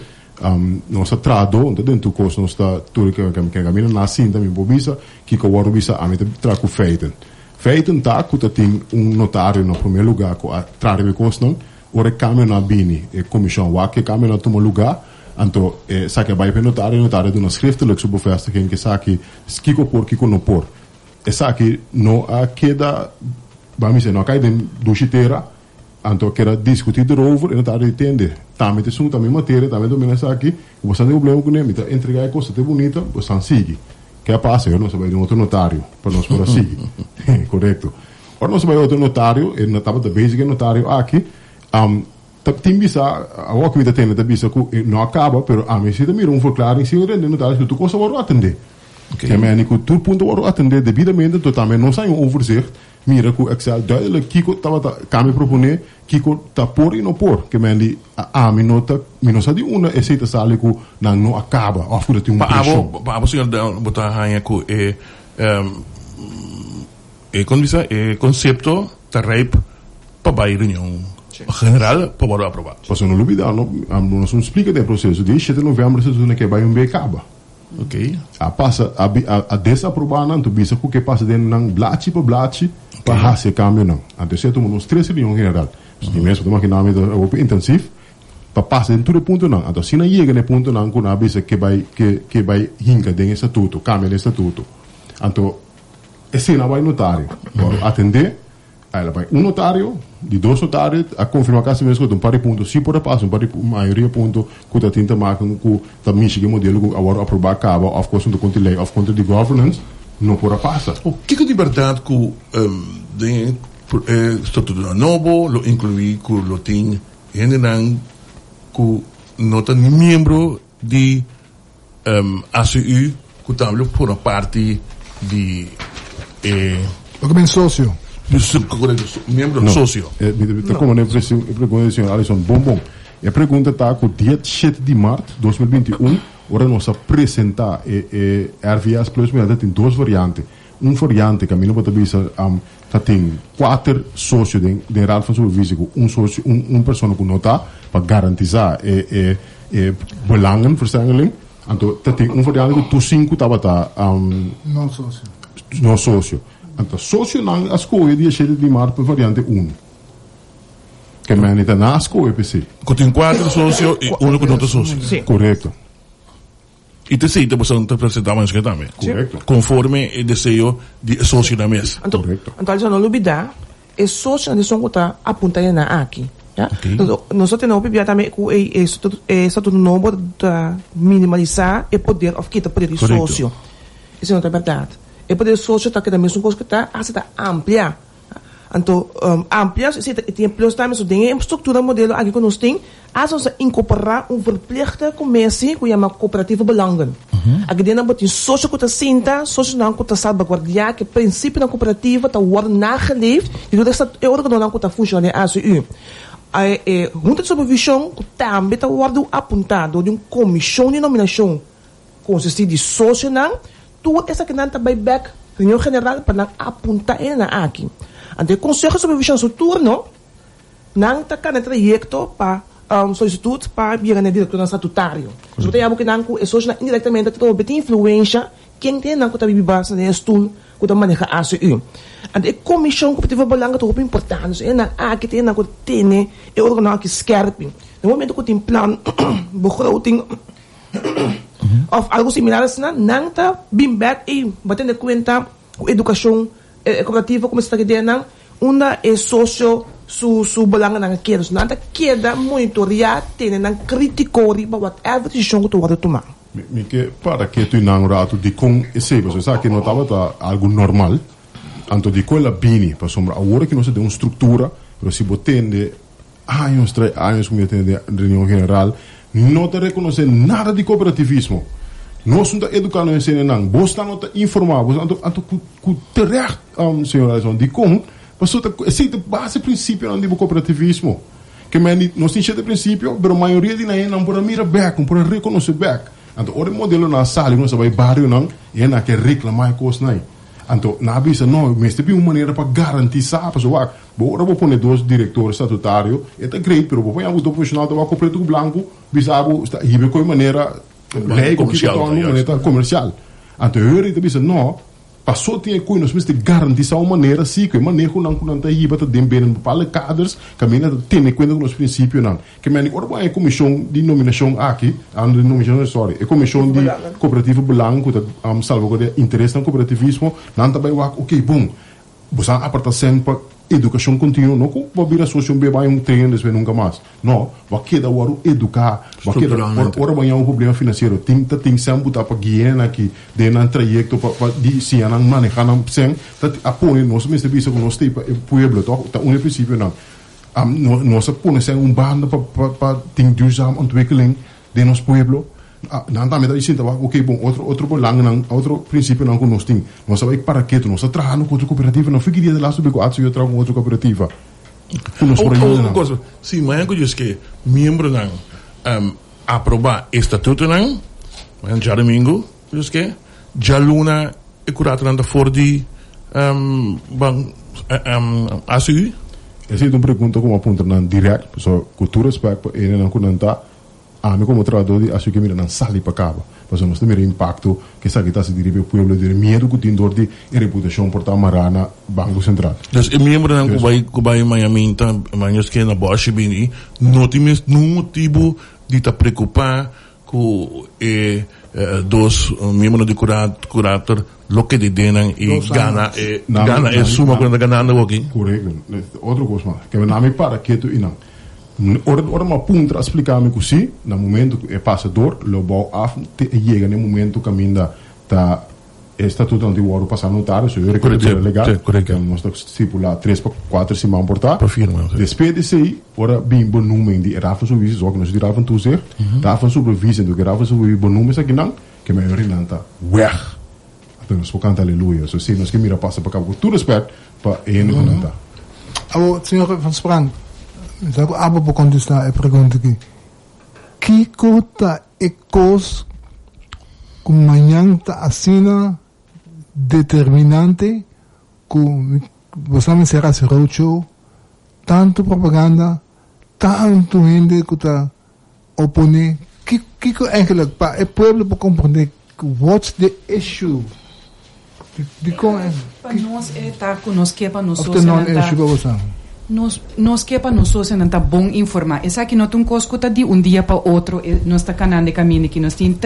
nossa trado dentro do curso nós está tudo que caminha na cinta mi bobisa que o waro bisa a mim trago feito. Feiten tá que tem notário no primeiro lugar que a trarve costa ora caminha na bini e comissão wa que caminha no tomo lugar então saque vai para notário de uma schriftelijk subvestiging que saque kiko por kiko no por e saque no a queda vamos dizer não cai do chiteira então quero discutir erover e notário entende também te sum também matéria também domina saque você tem problema com ele então entregar a coisa te bonita você sigue que passa, eu não sabia de outro notário para nós por assim, correto. Ora nós sabia outro notário, ele não estava da basic notário aqui, tem bisa, a o que tem da bisa que não acaba, pero a mim se também verklaring se o notário que tu coisa vai atender. Que é que tu ponto vai atender devidamente, tu também não sai overzicht. Mira que Excel duidelijk Kiko estava kami proponer Kiko tá por e não por que mendi a minota di una e se sale que não acaba of dat tem uma pressão para você botar hanya ku convisa concepto tá rape para vai reunião general para bora aprovar. Posso não olvidar, não explica o processo de 7 de novembro se tudo que vai acaba. Ok. A passa a desaprovar não tu bisa que passa dentro não blachi para blachi para se cambio não. Então se tu nos 3 reunião general. Se tu mesmo toma que não é intensivo para passar dentro do ponto não. Então se não chega no ponto não com a bisa que vai hinca dentro estatuto, cambia estatuto. Então esse não vai notário. Atender Ela vai um notário, de 2 notários, a confirmar que mesmo que um par de pontos, se pode passar, um par de maioria de pontos, que a tinta marca, que a Michigan modelo, agora aprovar acaba, of course, contra a lei, of contra the governance, não pode passar. O que é de verdade que o Estatuto da Novo, lo incluí que lo tem, ainda que não tem membro de ACU, que também por parte de... Como sócio. Membro sócio. Como a pergunta, Alisson, bom. A pergunta está com o dia 7 de março de 2021, ora nós apresentar RVS Plus, mas tem 2 variantes. Variante que a minha visa tem 4 sócios de Raad van Supervisie, sócio, pessoa que não está, para garantizar belangen, verstrengeling. Então, tem variante que tu 5 estava não sócio. Então, sócio não escolhe dia 7 de março para variante 1. Que men está na escolha, PC. Que tem 4 sócios e um que não é sócio. Sim. Correto. E te sei, você não apresentar mais que também. Correto. Conforme o desejo de sócio da mesa. Então, não olvidar, é sócio de som que está apontado na aqui. Nós temos uma PBA também que o Estatuto Novo para minimalizar o poder, ou que poder de sócio. Isso não é verdade. O poder de sócio está aqui na mesma coisa que está amplia. Então, amplia, se tem plus também, se tem uma estrutura modelo aqui que nós temos, nós incorporar verplichte commissie que chama coöperatieve belangen. Aqui dentro tem sócio que está senta, sócio não que está salvaguardiar, que o princípio da cooperativa está nageleefd, e tudo isso é o que não está funcionando na ACU. Junta de supervisão que também está apontado de uma comissão de nominação, consiste de sócio não, tudo essa que não está back, reunião general para apontar na aqui. Então, o Conselho de Supervisão do turno não está com o trajecto para solicitude para vir a diretor estatutário. Então, tem algo que não é só indiretamente tem influência quem tem não que está vivendo nesse estudo que está manejando a ACU. Então, a comissão cooperativa belangen é muito importante. E na aqui tem não que tem é órgão que skerpe. No momento que tem plan begroting of algo similar assim, não está bem back e batendo conta com educação cooperativa como está aqui dentro, uma é sócio su belangen na queda, so nada queda monitorear, tem na crítico riba whatever decisão que tu vai tomar. Me que para que tu não rato de com esse, você sabe que não estava algo normal, anto de coisa bini, para sombra agora que nós temos uma estrutura, pero se botende anos como tem de reunião general, não te reconhece nada de cooperativismo. Nós não estamos educando em cena, nós estamos informados, então terecht, senhor Alisson, de como, mas esse é o base princípio do cooperativismo, que nós temos esse princípio, mas a maioria de nós não pode mirar back, não pode reconhecer back. Então, o modelo na sala, nós vamos bairro, não, é na que reclamar coisas, então, na avisa, não, mas tem uma maneira para garantizar a pessoa, agora vou pôr 2 diretores estatutários, é great, mas vou pôr um profissional do cooperativa branco, bisabo, e de qualquer maneira, lei comercial. Então, eu disse, não, passou tinha que nós precisamos garantir uma maneira assim, que manejo não está aí, para ter bem para cadres, que a minha tem em conta com os princípios, não. Que a minha agora é comissão de nominação aqui, é comissão de cooperativa belang, que salvaguarda interesse no cooperativismo, não está bem, ok, bom, você aparta sempre educação contínua, não que vai vir a associação vai um treino desde nunca mais. Não, vai quedar o educar, vai quedar ora vai um problema financeiro, tem sempre para guiar aqui, dentro do trajeto para se não manejar não sem, apoio nós mesmo serviço que nós temos para o pueblo, tá um princípio não. Nós apoio sem banda para ter duurzame ontwikkeling de nosso pueblo. Não está me dizendo, ok, bom, outro belang, outro princípio não que nós temos. Nós sabemos para que nós estamos trabalhando com outra cooperativa, não fica dia de lá sobre o ato e eu trago com outra cooperativa. Sim, mas eu disse que membro não aprovar estatuto não, mas já domingo, disse que já luna é curado não fora de ACU. Essa é uma pergunta como aponta não direto, só cultura respeito ele não conta. Me como trabalhador acho que mira não sali para cabo, mas nós temos impacto que essa guitarra se dirige ao povo de medo que tem dor de reputação por tamarana Banco Central. Então, membro não que vai em Miami, mas que na Bosch bem, não tem nenhum motivo de estar preocupado ku dos membros de curator lo que de denan e Ghana é suma quando ganhando aqui. Correto. Outra coisa, mas que na me para que tu inang. Ora uma punta explicar-me que sim, no momento que é passador, logo af chega no momento caminha tá estatuto antigo passar notário, se eu reconhecer legal, que nós estipular 3 para 4 semanas por tá. Depois de sei, ora bem bom número de rafa supervisor, ook nós diravam tu ser, rafa supervisor do que rafa supervisor bom número aqui não, que me orienta weg. Então nós vamos cantar aleluia, so se nós que mira passa para cá com todo respeito para ele cantar. O senhor van Sprang, eu abo para contestar a pergunta aqui. Kiko tá ecos com manhã tá assina determinante com você me será esse roadshow, tanto propaganda, tanto gente que está opone. Kiko eigenlijk para o povo para compreender what's the issue. Para nós é tá com nós que para nós nós que para nós não tá bom informar. Essa aqui não tem coisa de dia para outro. Nós tá canando de caminho que nós tem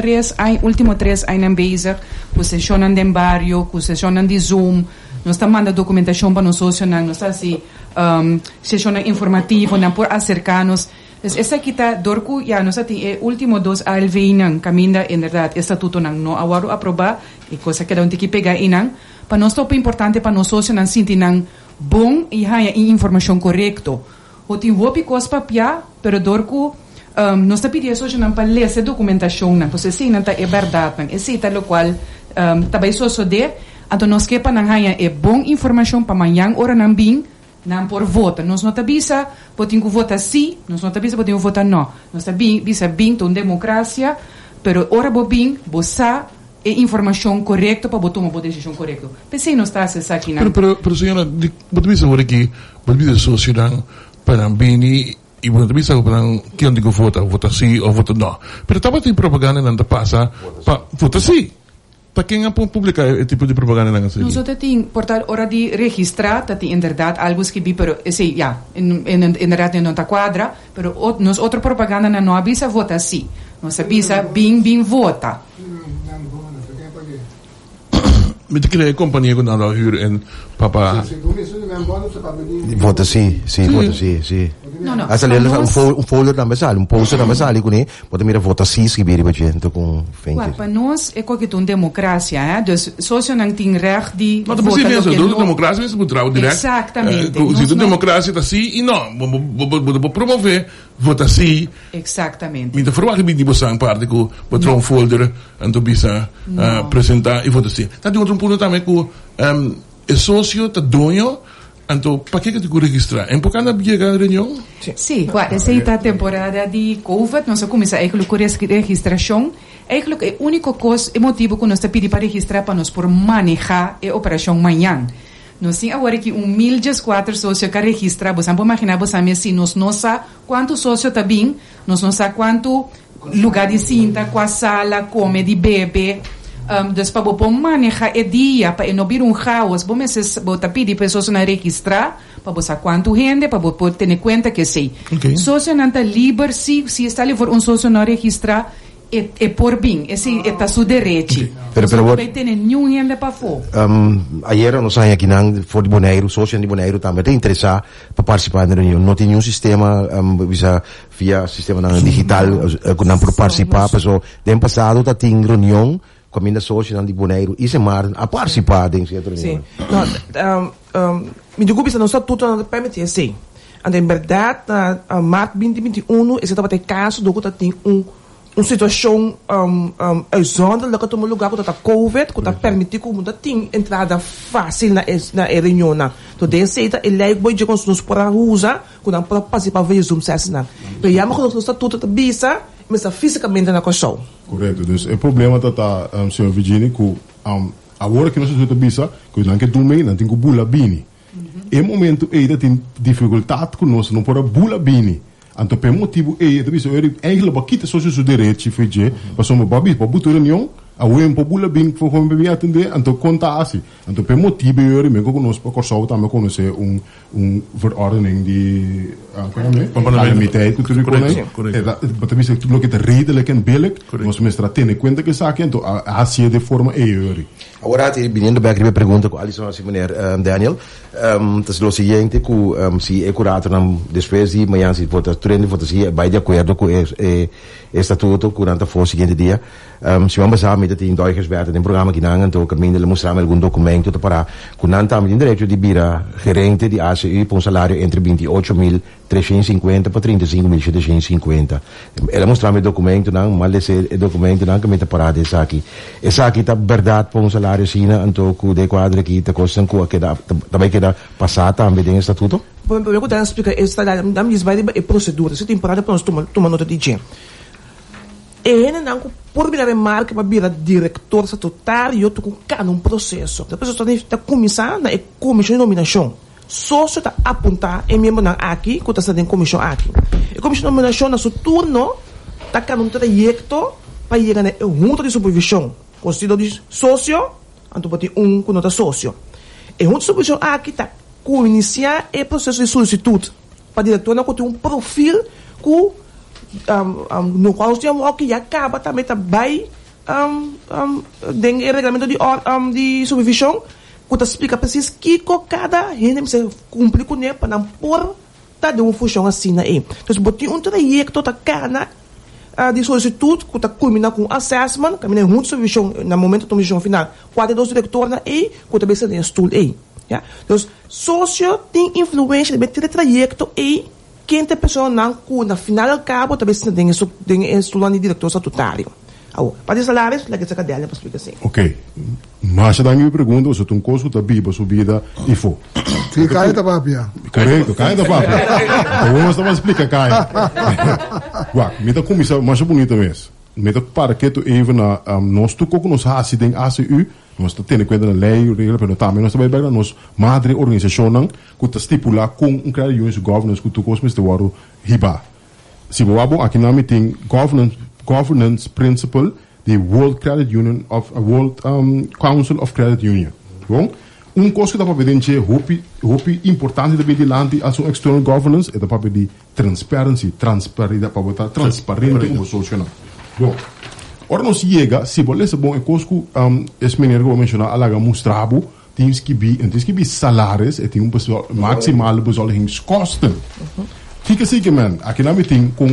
último 3 anos bezig, com sessões de barrio, com sessões de Zoom. Nós tá mandando documentação para nós nós tá assim sessões informativas, não por acercar-nos. Essa aqui tá dorco já nós tem último 2 anos vem caminho em verdade estatuto não agora aprovar e coisa que dá que pegar inang para nós top importante para nós não sentir não bom e há informação correta. O tem wopi cos papia, pero dorco nós está pedindo só não para ler essa documentação, não, porque se não tá é verdade, não, esse tá o qual também só de, então nós que para não há é bom informação para amanhã hora não bem, não por vota, nós não tá bisa, pode votar sim, nós não tá bisa pode votar não, nós tá bisa bem tom democracia, pero hora bo bem, bossa é informação correta para botar uma decisão correta. Pensei não está essa aqui não. Pero senhora, pode bisa por aqui, pode bisa sociedade para bem e pode bisa para que onde vota sim ou vota não. Pero também tem propaganda não tá passa para vota sim. Para quem publicar esse tipo de propaganda não sei. Nós até tem portal hora de registrar, tá tem verdade algo que vi, pero esse já, em verdade não tá quadra, pero nós outra propaganda não avisa vota sim. Nós avisa bem vota. Met de companhia que nós huren papa. Vota sim, vota sim. Não. Essa ali folder também sale, poster também sale com ele. Pode mirar vota sim que bem gente com frente. Para nós é que uma democracia, dus sócio não tem recht de. Mas você pensa, a democracia é muito direto. Exatamente. Se a democracia está sim e não, vou promover vota sim. Exatamente. Então verwacht que você em parte com o folder então bisa apresentar e vota sim. Tá de outro ponto também que é sócio tá dono. Então, para que te registrar? É importante chegar a reunião? Sim, essa é a temporada de COVID, nós começamos com a registração. Eigenlijk é o único motivo que nós pedimos para registrar para nós por manejar a operação amanhã. Nós temos agora que 1.004 sócios que registrar. Você pode imaginar, se nós não sabemos quantos sócios está bem, nós não sabemos quanto lugar de cinta, qual sala, come, de bebe. Dus para você manejar o dia, para não vir caos, você pedir pessoas a registrar, para você quanto gente, para você ter conta que sei. Sócio não está livre, se está livre sócio não registrar, é por bem, esse é seu direito. Você não vai ter nenhum gente para fora. Ayer nós saímos aqui na Ford Bonaire, sócio de Bonaire também tem interessado para participar da reunião. Não tem nenhum sistema via sistema digital que não pode participar, pessoal. No passado tá tem reunião com a sócia de Bonaire e se mar a participar de certa reunião. Sim. Me digo que não está tudo não permite assim. And em verdade, março 2021, esse estava tendo caso do que tem uma situação exótica que todo lugar que está COVID, que está permitindo que o mundo tenha entrada fácil na reunião. Então, desse jeito, ele é bom de nós para usar, que não pode participar via Zoom session. Mas já que está tudo está bisa, mas está fisicamente na questão. Correto. Dus o problema está, senhor Virginia, que agora que nós estamos bisa, que não quer dormir, não tem que bula bini. Em momento ainda tem dificuldade conosco, não pode bula bini. Então, por motivo, eu eigenlijk bakita social direito, mas somos babis, para botar reunião, a wem popula bing voor gewoon bij atender en to contatie en to per motieve jure me ko nos por so ta me conhecer un verordening die calamiteit natuurlijk maar tenminste lo que te redelijk en billig nos me tratene cuenta que saque to hacia de forma jure. Agora viniendo back ribe pergunta com Alisson assim meneer Daniel tas lo siguiente ku si é curato nam después di manhã si vota trende vota si vai de acordo com estatuto curante for seguinte dia si vamos a met in Deutsches werden in programma ginangen to cammino le mostrare algún documento para kunanta mit in direito di bira gerente di ACU por un salario entre 28.350 para 35.750 ela mostrava documento não mal esse documento não que me parada essa aqui tá verdade por um salário sina anto ku de quadra aqui tá costan ku que da também que da passata ambedem estatuto eu vou dar explicar esta da me vai de procedura se tem parada para nós tomar nota de dia e não por virar marca para virar diretor statutário tu com cada processo depois só tem que começar na comissão de nominação sócio está apontar em membro na aqui que está em comissão aqui e comissão de nominação na seu turno está cada trajecto para chegar na junta de supervisão considerado de sócio então pode que não está sócio e junta de supervisão aqui está com iniciar o processo de solicitude para diretor não tem perfil que no qual nós temos que acaba também vai tem o regulamento de supervisão que explica preciso que cada gente se cumpre com ele para não pôr de uma função assim aí então botar trajecto cana de solicitude que culmina com assessment que é muito supervisão no momento da supervisão final 42 diretores aí que também se tem estudo aí então sócio tem influência de ter trajecto aí quem tem pessoa não que na final do cabo talvez tem estudante de diretor estatutário para os salários lá que você cadela para explicar assim ok mas a minha pergunta se tu coisa da biba subida e for sim cai da papia correto cai da papia vamos também explicar cai me dá comissão mais bonita mesmo me dá para que tu even nós tu como nos há se tem ACU nós temos cuenta na lei regra pero também nós também pega nos madre organização que está estipula com credit union governance que tu cosmes te waro hiba se boabo aqui na meeting governance principle the World Credit Union of World Council of Credit Union bom coisa que dá para ver hopi importante da de lante as external governance é da para de transparente para botar transparente como solucionar bom ora nós chega se bolesa bom é coisa que esse menino que eu mencionar alaga mostrabo tens que be salários e tem pessoal maximal pessoal que costam fica assim que man aqui na meeting com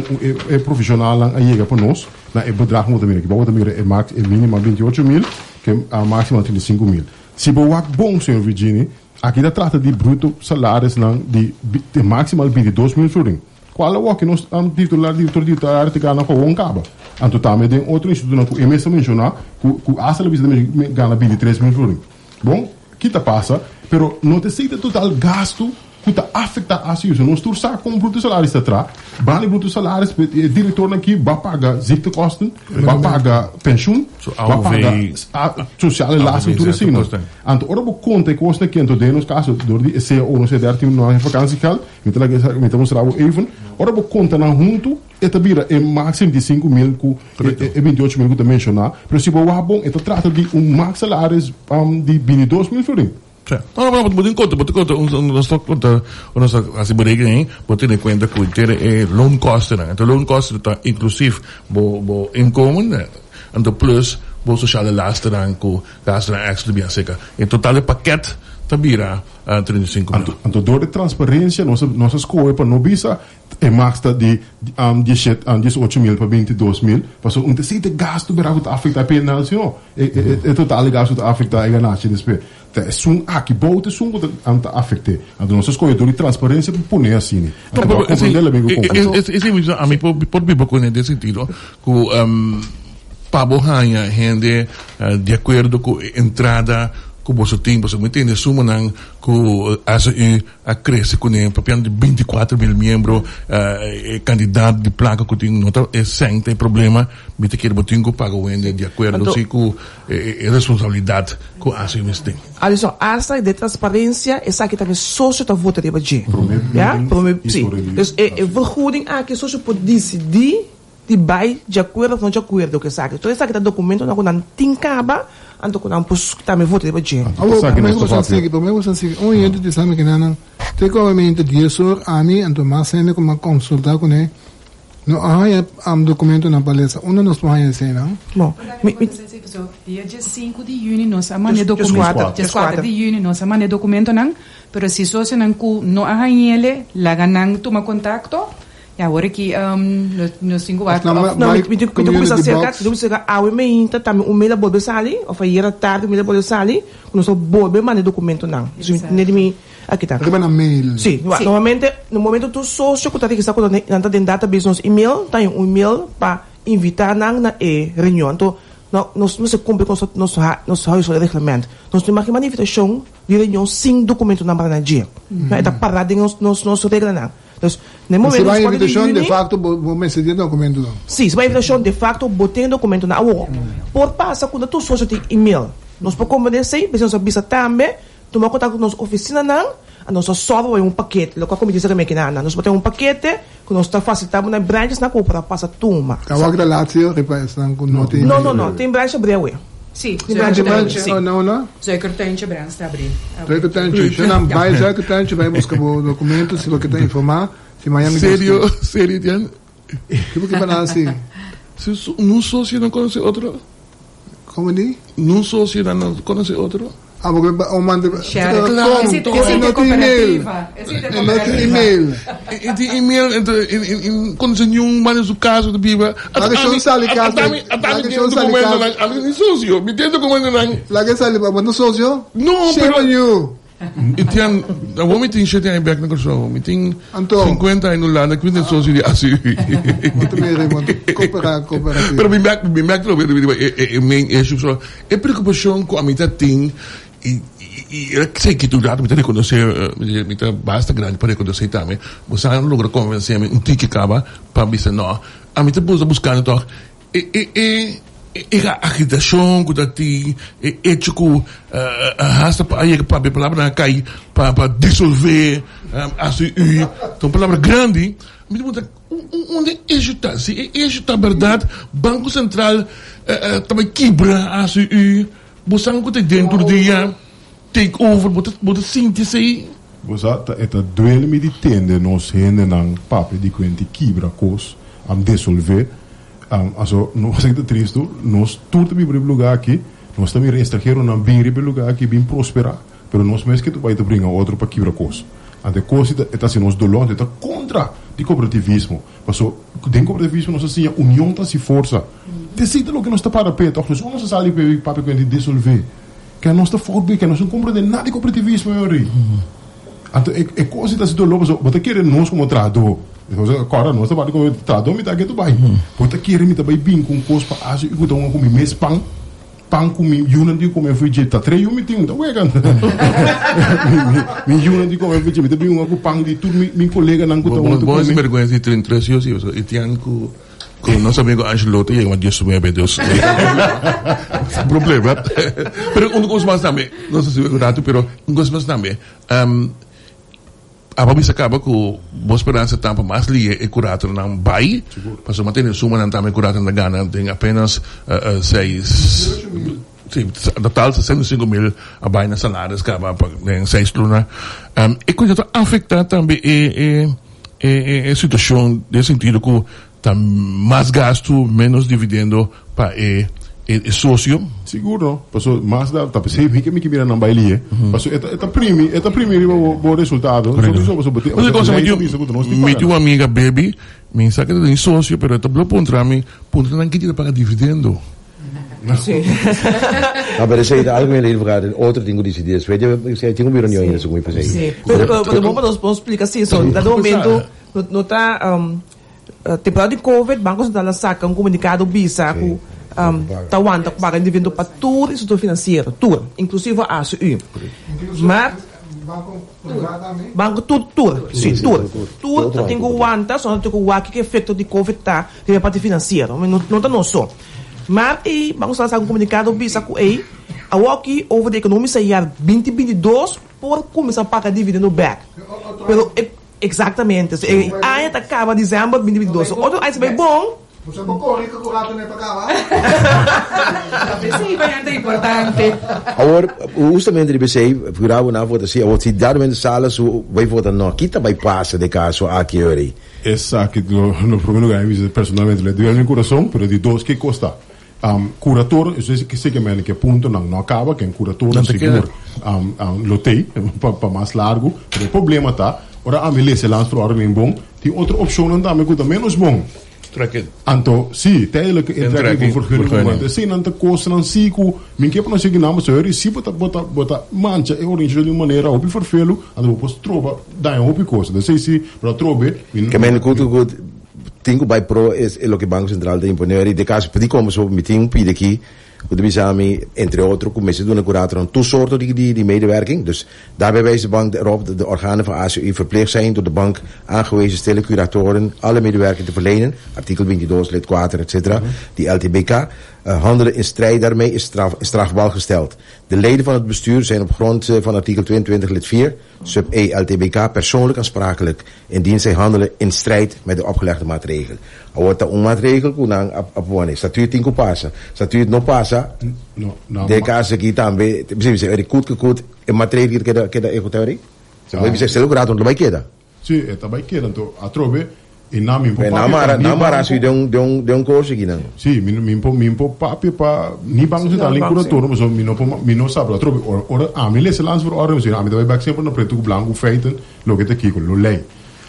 profissional lá chega para nós na bedrag moet meer. Ik wou dat meer maakt minimaal 28.000, que maximaal 35.000. Se boa bom, senhor Virginie, aqui da trata de bruto salários de maximal 22.000 florin. Qual é o que nós titular de arte gana com um caba? Anto também tem outro instituto que emessa mencionar que a sala visita gana 23.000 florin. Bom, que tá passa, pero não te sei total gasto que está afetando a situação. Nós tursa com bruto salário está atrás, bane bruto salário, diretor aqui vai pagar ziektekosten, vai pagar pensão, vai pagar sociale lasten tudo assim. Anto ora bo conta que você quer então nos caso door die se ou não se der time não vakansiegeld, met ons rabo even, ora bo conta na junto etabira é máximo de 5.000 ku 28.000 que mencionar, pero se boa bom, então trata de max salário de 22.000 florin. No, moet in conta, ons as die berekening moet in conta que ter loonkosten, en de loonkosten ta inclusief bo inkomen, en de plus bo sociale lasten dan ko gasten extra bien seca. In totale pakket tabira 35.000. Anto door de transparantie nossa score para no bisa é max de 18.000 para 22.000, para so te sei de gasto bera que afeta a penalidade, é totale gasto que afeta a ganância despe. É sum aqui bote sum que anta afeta. Anto nossa score door de transparanncia para poner assim. Esse a mim por bibo com nesse sentido, que Pabo hanya gente de acordo com entrada que você tem, você entende, suma não que a cresce com ele, papiando de 24.000 membros, candidato de placa que tem nota, sem tem problema, bita que ele tem que pagar o ende de acordo assim com responsabilidade que a ACU tem. Alisson, essa de transparência, essa aqui também sócio está votando de budget. Ja? Sim. Dus vergoeding aqui sócio pode decidir de vai de acordo ou não de acordo com essa. Então essa que tá documento não tem caba, ando com não posso também voto de budget. Como você segue, gente de sabe que não tem government de isso a mim ando mais sendo como consultar com ele. No há documento na palestra, nos vai ser não. Bom, dia 5 de junho nós amane documento, dia 4 de junho nós amane documento não, pero se sócio não no há ele, lá ganang toma contacto. Ja, hoor ik no 5 watt. Não, me começa a cercar, eu chega a emenda também o meio bolbe sali, ou foi era tarde o meio bolbe sali, quando só bolbe mane documento não. Nele me aqui tá. Recebe na mail. Sim, normalmente no momento tu sócio que tá aqui quando não tá dentro database nos email, tem um email para invitar na reunião. Então não se cumpre com nosso regulamento. Nós temos uma manifestação de reunião sem documento na dia. Não é da parada nos regras não. Então, no momento se vai invitação de facto, vou decidir documento não. Sim, se vai invitação de facto, botei documento na por passa quando tu sócio tem email. Nós podemos conversar, precisamos saber também, tomar contato com nossa oficina não, a nossa software é um paquete, logo como diz a máquina, nós botamos um paquete que nós está facilitando nas branches na compra passa turma. Kawag relatie repais não com não tem. Não, tem branch breve. Sim, não. Zekertentje branch está abrir. Zekertentje, já não vai zekertentje, vai buscar o documento, se você quer informar, se amanhã Sério, Dian? Que vai assim? Não sócio não conhece outro? Como diz? Não sócio não conhece outro? Porque o manda Existe cooperativa. Existe e-mail. Tem e-mail, quando se nenhum manda o caso do Biba. Lá que sale caso. Lá que documento lá, ali sócio, me tem documento lá. Lá que sale, mas sócio? Não, pero Itian, a homem tem 7 anos back na corso, me tem 50 anos lá, na quinta sócio de assim. Muito bem, cooperativa. Pero me merk lo main issue so, é preocupação com a mitad tem e sei que tu já me tem conhecer, me tem basta grande para conhecer também. Você não logra convencer-me tique acaba para dizer não. A mitad buscando então a agitação que dati ético hasta para palavra na cai para dissolver assim então palavra grande me pergunta onde está se está verdade Banco Central também quebra assim você não tem dentro do dia take over bota síntese aí você está duelo me de tende nos hende nang papo de quanti quebra cos am dissolver also nós é triste nós tudo bem lugar aqui nós também estrangeiro não bem lugar aqui bem prosperar pero nós mesmo que tu vai te brincar outro para quebrar coisa ante coisa está se nós dolor está contra o cooperativismo passo dentro do cooperativismo nós assim a união tá se força decide lo que nós está para pé então nós sali para que dissolver que nós está forte que nós não compreende nada de cooperativismo eu ante é coisa está se dolor passo bota querer nós como trabalhador agora nós trabalhamos com o trabalhador me dá que tu vai bota querer me também bem com coisa para acho que então com mês pão com yuna de comer fui de tá 3 eu me tenho então éกันme yuna de comer fui de me tem um pão de tudo meu colega não com muito bom esse vergonha de 33 anos e tinha com nosso amigo Angelo e uma dia subiu a Deus problema pero um coisa mais também não sei se é rato pero um coisa mais também a bisa acaba com boa esperança tampa mais lia e curator não vai para manter suma não também curator na Gana tem apenas 6 total 65 mil a vai na salários acaba em 6 lunas e coisa afeta também a situação de sentido que tá mais gasto menos dividendo para sócio seguro passou mais da tá percebe que me mira não vai ali passou eta primeiro bom resultado me uma amiga baby me saca de sócio pero tá blo pontra não que paga dividendo sim aber sei da algo ele vai outro tenho de decidir se tem uma reunião isso como fazer sim vamos explicar assim só no momento não tá temporada de Covid Banco Central saca um comunicado bisa com Taiwan está pagando dividendo para todo o setor financeiro, tudo, inclusive a ACU. Mas banco tudo, sim, tudo tem que aguentar, só tem que aguentar que efeito de Covid tá na parte financeira, não está não só. Mas e vamos fazer um comunicado bisa com ele, a walkie over the economic year 2022 por começar a pagar dividendo back. Pelo exatamente, aí acaba dezembro 2022. Outro aí bem bom Sa pagkori ka kurato na ipagawa? Sì, è importante. Agora, justamente de BC, figurava na votação, agora se dar uma sala su vai votar não, kita vai passa de caso a que hora. Essa que no primeiro lugar, personalmente, le deu meu coração, pero de dois que custa. Curator, isso é que sei que que ponto não acaba, que é curator seguro, lotei para mais largo, o problema tá, ora a me se lança para ordem bom, tem outra opção não dá, me custa menos bom. Anto, sì, tijdelijk intrekking voor vergunning. Sim, não te kosten aan zieken. Mijn keer pas zeggen namens er is bota mancha e original de maneira op vervelo, en dan pas trova, dan je op je kosten. Dus zie, para trobe. Que men goed. Tingo by pro é o que o Banco Central tem imponer de caso pedi como so meeting pide aqui o de bisami entre outros commissie doen een curator aan toesoorten die medewerking. Dus daarbij wijst de bank erop dat de organen van ACU verplicht zijn door de bank aangewezen stille curatoren alle medewerking te verlenen. Artikel 22 lid 4 etc. Die LTBK handelen in strijd daarmee is strafbal gesteld. De leden van het bestuur zijn op grond van artikel 22 lid 4 sub E LTBK persoonlijk aansprakelijk indien zij handelen in strijd met de opgelegde maatregelen. Wordt een maatregel kunang apone statuut tinko passa statuut no passa de caso aqui também se é recute é maatregel que da ecoteorie se vai ser selo grato não vai queda sim é também queda então a trove e na mim namara se de um curso aqui não sim mim papi pa ni banco central em curator mas mim não sabe a trove ora a mim se lança por ora mas a mim vai back sempre no preto branco feiten lo que te aqui com lo lei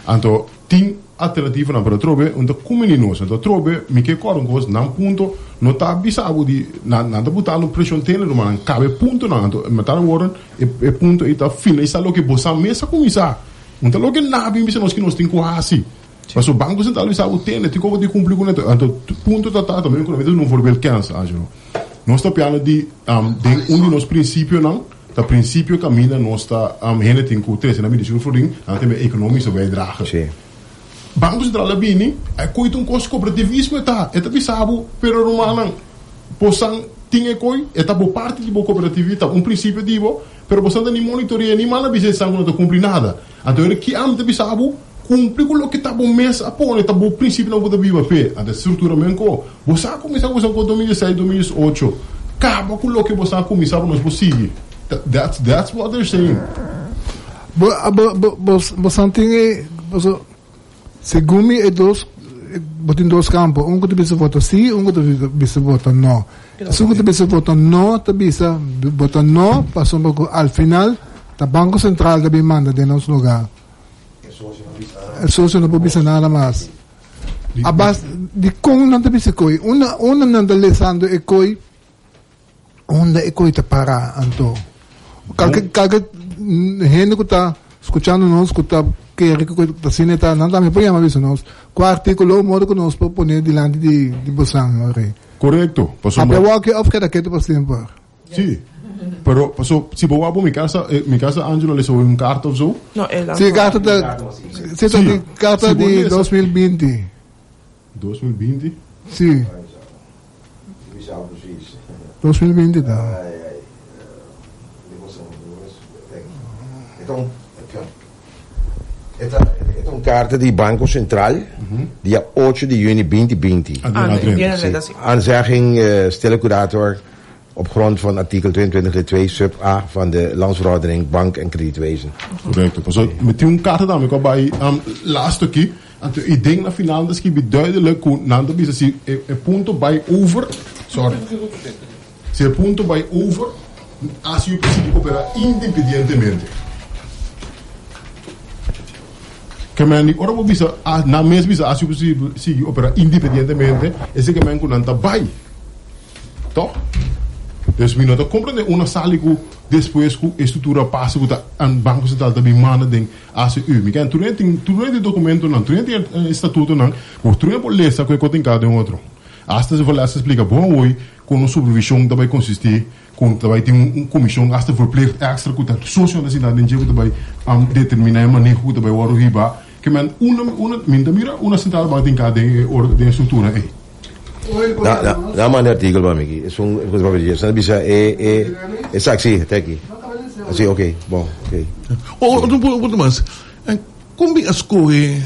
então tem alternativa na para trobe onde comuninos então trobe mi che corongos nan punto non ta bisabo di nan da butalo pressão tele no man cabe punto nan to matar worden e punto e ta fine isa lo che bossa mesa cominciar onde lo che nabi mi se nos que nos tem quase mas o banco central bisabo tele ti come di cumprir com então punto ta também com não for bel cansa acho non sta piano di de un di nos principio nan ta principio cammina nostra hene tin cu tres na mi dice for ding ante me economico bijdrage sì Banco Central Bini, coito um curso cooperativismo eta bisabo, pero romana, possam tinha coi, eta bo parte de bo cooperatividade, princípio divo, pero possam nem monitoria nem mana bisa sangue não cumpre nada. Então ele que ante bisabo cumpre com o que tá bom mês apone, tá bom princípio não pode viver pé, a estrutura menco, você começar com 2006, 2008, acaba com o que você começar nos possível. That's what they're saying. Você tem segundo é botem dois campos, um que bisa vota sim, um que bisa vota não. Se um que bisa vota não, tá bisa vota não, passou um pouco ao final, o Banco Central também manda de nosso lugar. O sócio não pode bisa nada mais. A base de como não tá bisa coi, uma não tá lesando é coi, onde é coi tá para anto. Qualquer gente que tá escutando nós, que tá que cine está não também põe mais nós qual artigo o modo que nós propõe diante de Bosang correto passou a pegar que off que por tempo sim pero passou se vou abrir minha casa Angelo lhe soube carta ou so não é sim carta de 2020 sim 2020 tá então é uma carta do Banco Central, dia 8 de junho 2020. Aanzegging stille curator op grond van artikel 22 lid 2 sub A van de Landsverordening Bank en Kredietwezen. Correcto. Pues met een kaart dan ik bij laatste keer. En ik denk na final dat is duidelijk hoe nanda bisa si punto bij over. Sorry. Si punto bij over als je precies opera independentemente. Que men ora bo bisa na mes bisa as you si opera independentemente esse que men con anta bai to dus mi nota comprende una salico después cu estrutura passa cu an banco central da bimana den ACU mi kan turente documento non turente statuto non o turente polesa co cotin cada um outro hasta se falar se explica bom hoje com uma supervisão também consistir com também tem comissão hasta verplicht extra com tanto social da cidade de também determinar manejo também o riba que man una central banca tem cada de estrutura aí na man artikel ba miki es un coisa para dizer sabe bisa exact sim até aqui assim ok bom ok outro mais como as coisas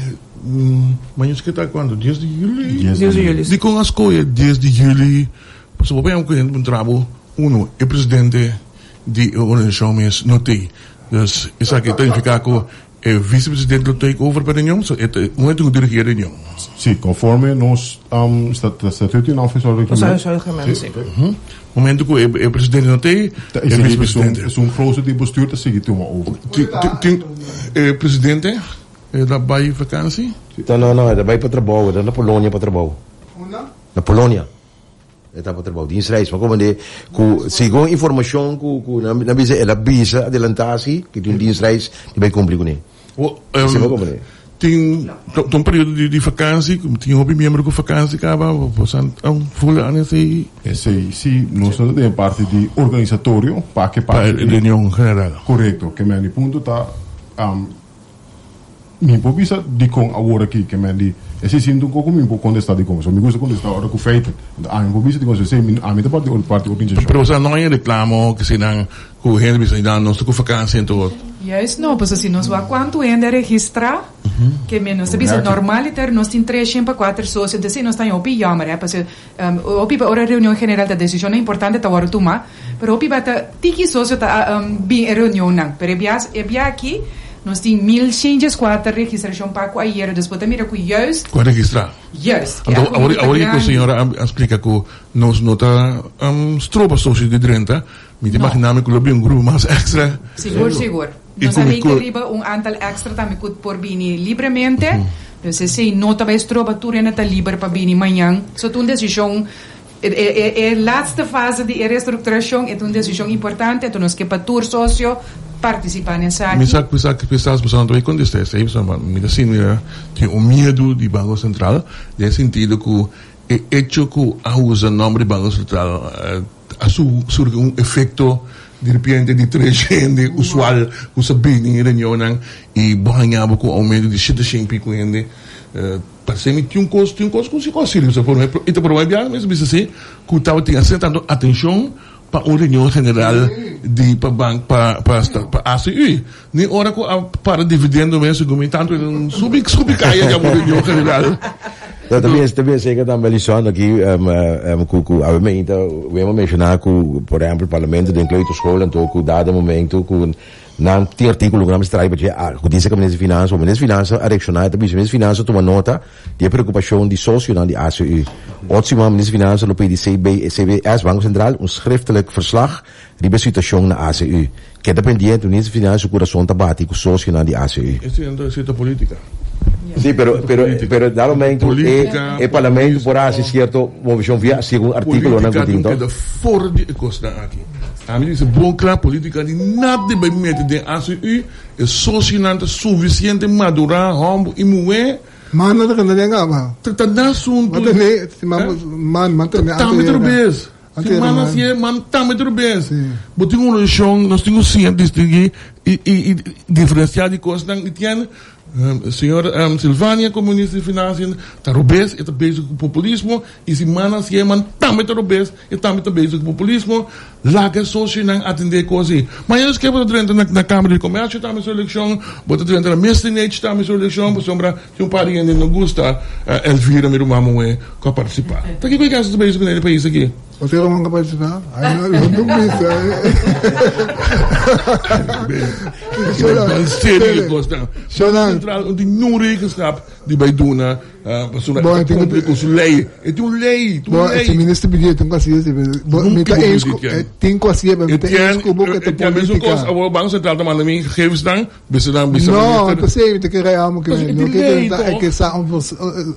Mas que está quando? 10 de julho? 10 de julho. Di com as coisas, 10 de julho. Pues vou pegar um trabalho. Uno, o presidente da organização mas não tem. Dus isso aqui significa que o vice-presidente não tem over para a União, não é tu dirigir a União. Sim, conforme nos estatuto não foi só o regimento. Momento que o presidente não tem, o vice-presidente. É um processo de bestuur te seguir uma over. O presidente da Bahia vakantie? Não, é da Bahia para trabalho, é na Polônia para trabalho. Na Polônia. Está para trabalho, dienstreis. Maar como de, segundo informação que na bisa ela bisa adelantar-se que tem dienstreis que vai cumprir com ele. Tem um período de vakantie, tinha um membro com vakantie, acaba, você full ano assim. Sim, nós temos parte de organizatório para que parte da reunião general. Correto, que meu ponto está minha pobisa de com agora aqui que me di esse sinto como me contestar de como me gusta contestar agora com feito a minha pobisa de como se a minha parte organização pero você não é reclamo que se não que o gente bisa não nós com vacança então yes não pois assim nós vai quanto ainda registrar que menos se bisa normal ter nós tem 3 para 4 sócios então se nós tem opi jammer é porque opi para a reunião general da decisão é importante tá agora tomar pero opi bata tiki sócio tá bem reunião não pero é aqui nós temos 1104 registração para o ayer, depois também com juist. Com registrar. Juist. Agora que a senhora explica que nós não está stropa sócio de 30, me imaginamos que havia grupo mais extra. Seguro. Nós também queremos antal extra também por vir livremente. Então, se não também stropa tudo ainda está livre para vir amanhã. Só uma decisão é a laatste fase de reestruturação, é uma decisão importante, então nós que para tour sócio participar nessa aqui. Estás pensando também quando estás aí, me dá assim, tem o medo do Banco Central, no sentido que o hecho que usa o nome do Banco Central surge efeito de repente de 300 usual que sabem em reunião e banhava com o aumento de 700 com ele. Parece que tinha um custo que se conseguiu. Então, provavelmente, mas assim, que estava tendo atenção para uma reunião general de para ACU. Nem hora que para dividendo mesmo, tanto subcaia a reunião general. Também sei que estamos lição aqui, vamos mencionar que, por exemplo, o parlamento de escola, então, que dado momento, que não tem artigo que nós traz que diz que o Ministério de Finanças a reaccionar, também o Ministério de Finanças toma nota de preocupação de sócio na ACU. Ótimo, o Ministério de Finanças, no CBS, Banco Central, schriftelijk verslag de a situação na ACU, que é dependente do Ministério de Finanças, o coração está batido com o sócio na ACU. Isso é uma política. Sì, pero dal momento e parlamento porá se certo movição via segundo artigo na godinto. Politica fora de costa aqui. A mim diz bom claro política de nada de meter de ACU é socialmente suficiente madura homem e mulher. Mano, não tem nada. Tratar assunto. Man, também bem. Botar uma relação, nós temos cientistas e diferenciar de coisas não tem. Senhora Silvânia, como ministra de Finanças, está robês, está bezig com o populismo, e se manas e man também está robês, e também está bezig com o populismo, lá que sócio não atender coisas. Mas eu esqueci dentro na Câmara de Comércio, está a sua eleição, botar dentro na Mestinete, está a sua eleição, por sombra, se um par ainda não gosta, Elvira, meu irmão, com participar. Está aqui com a casa bezig no país aqui. Você não vai participar? Aí não central die nieuwe rekenschap die wij doen com lei é de uma lei o ministro pediu tem quase isso tem quase é a mesma coisa o Banco Central também me gegevens dan não então sei que real que está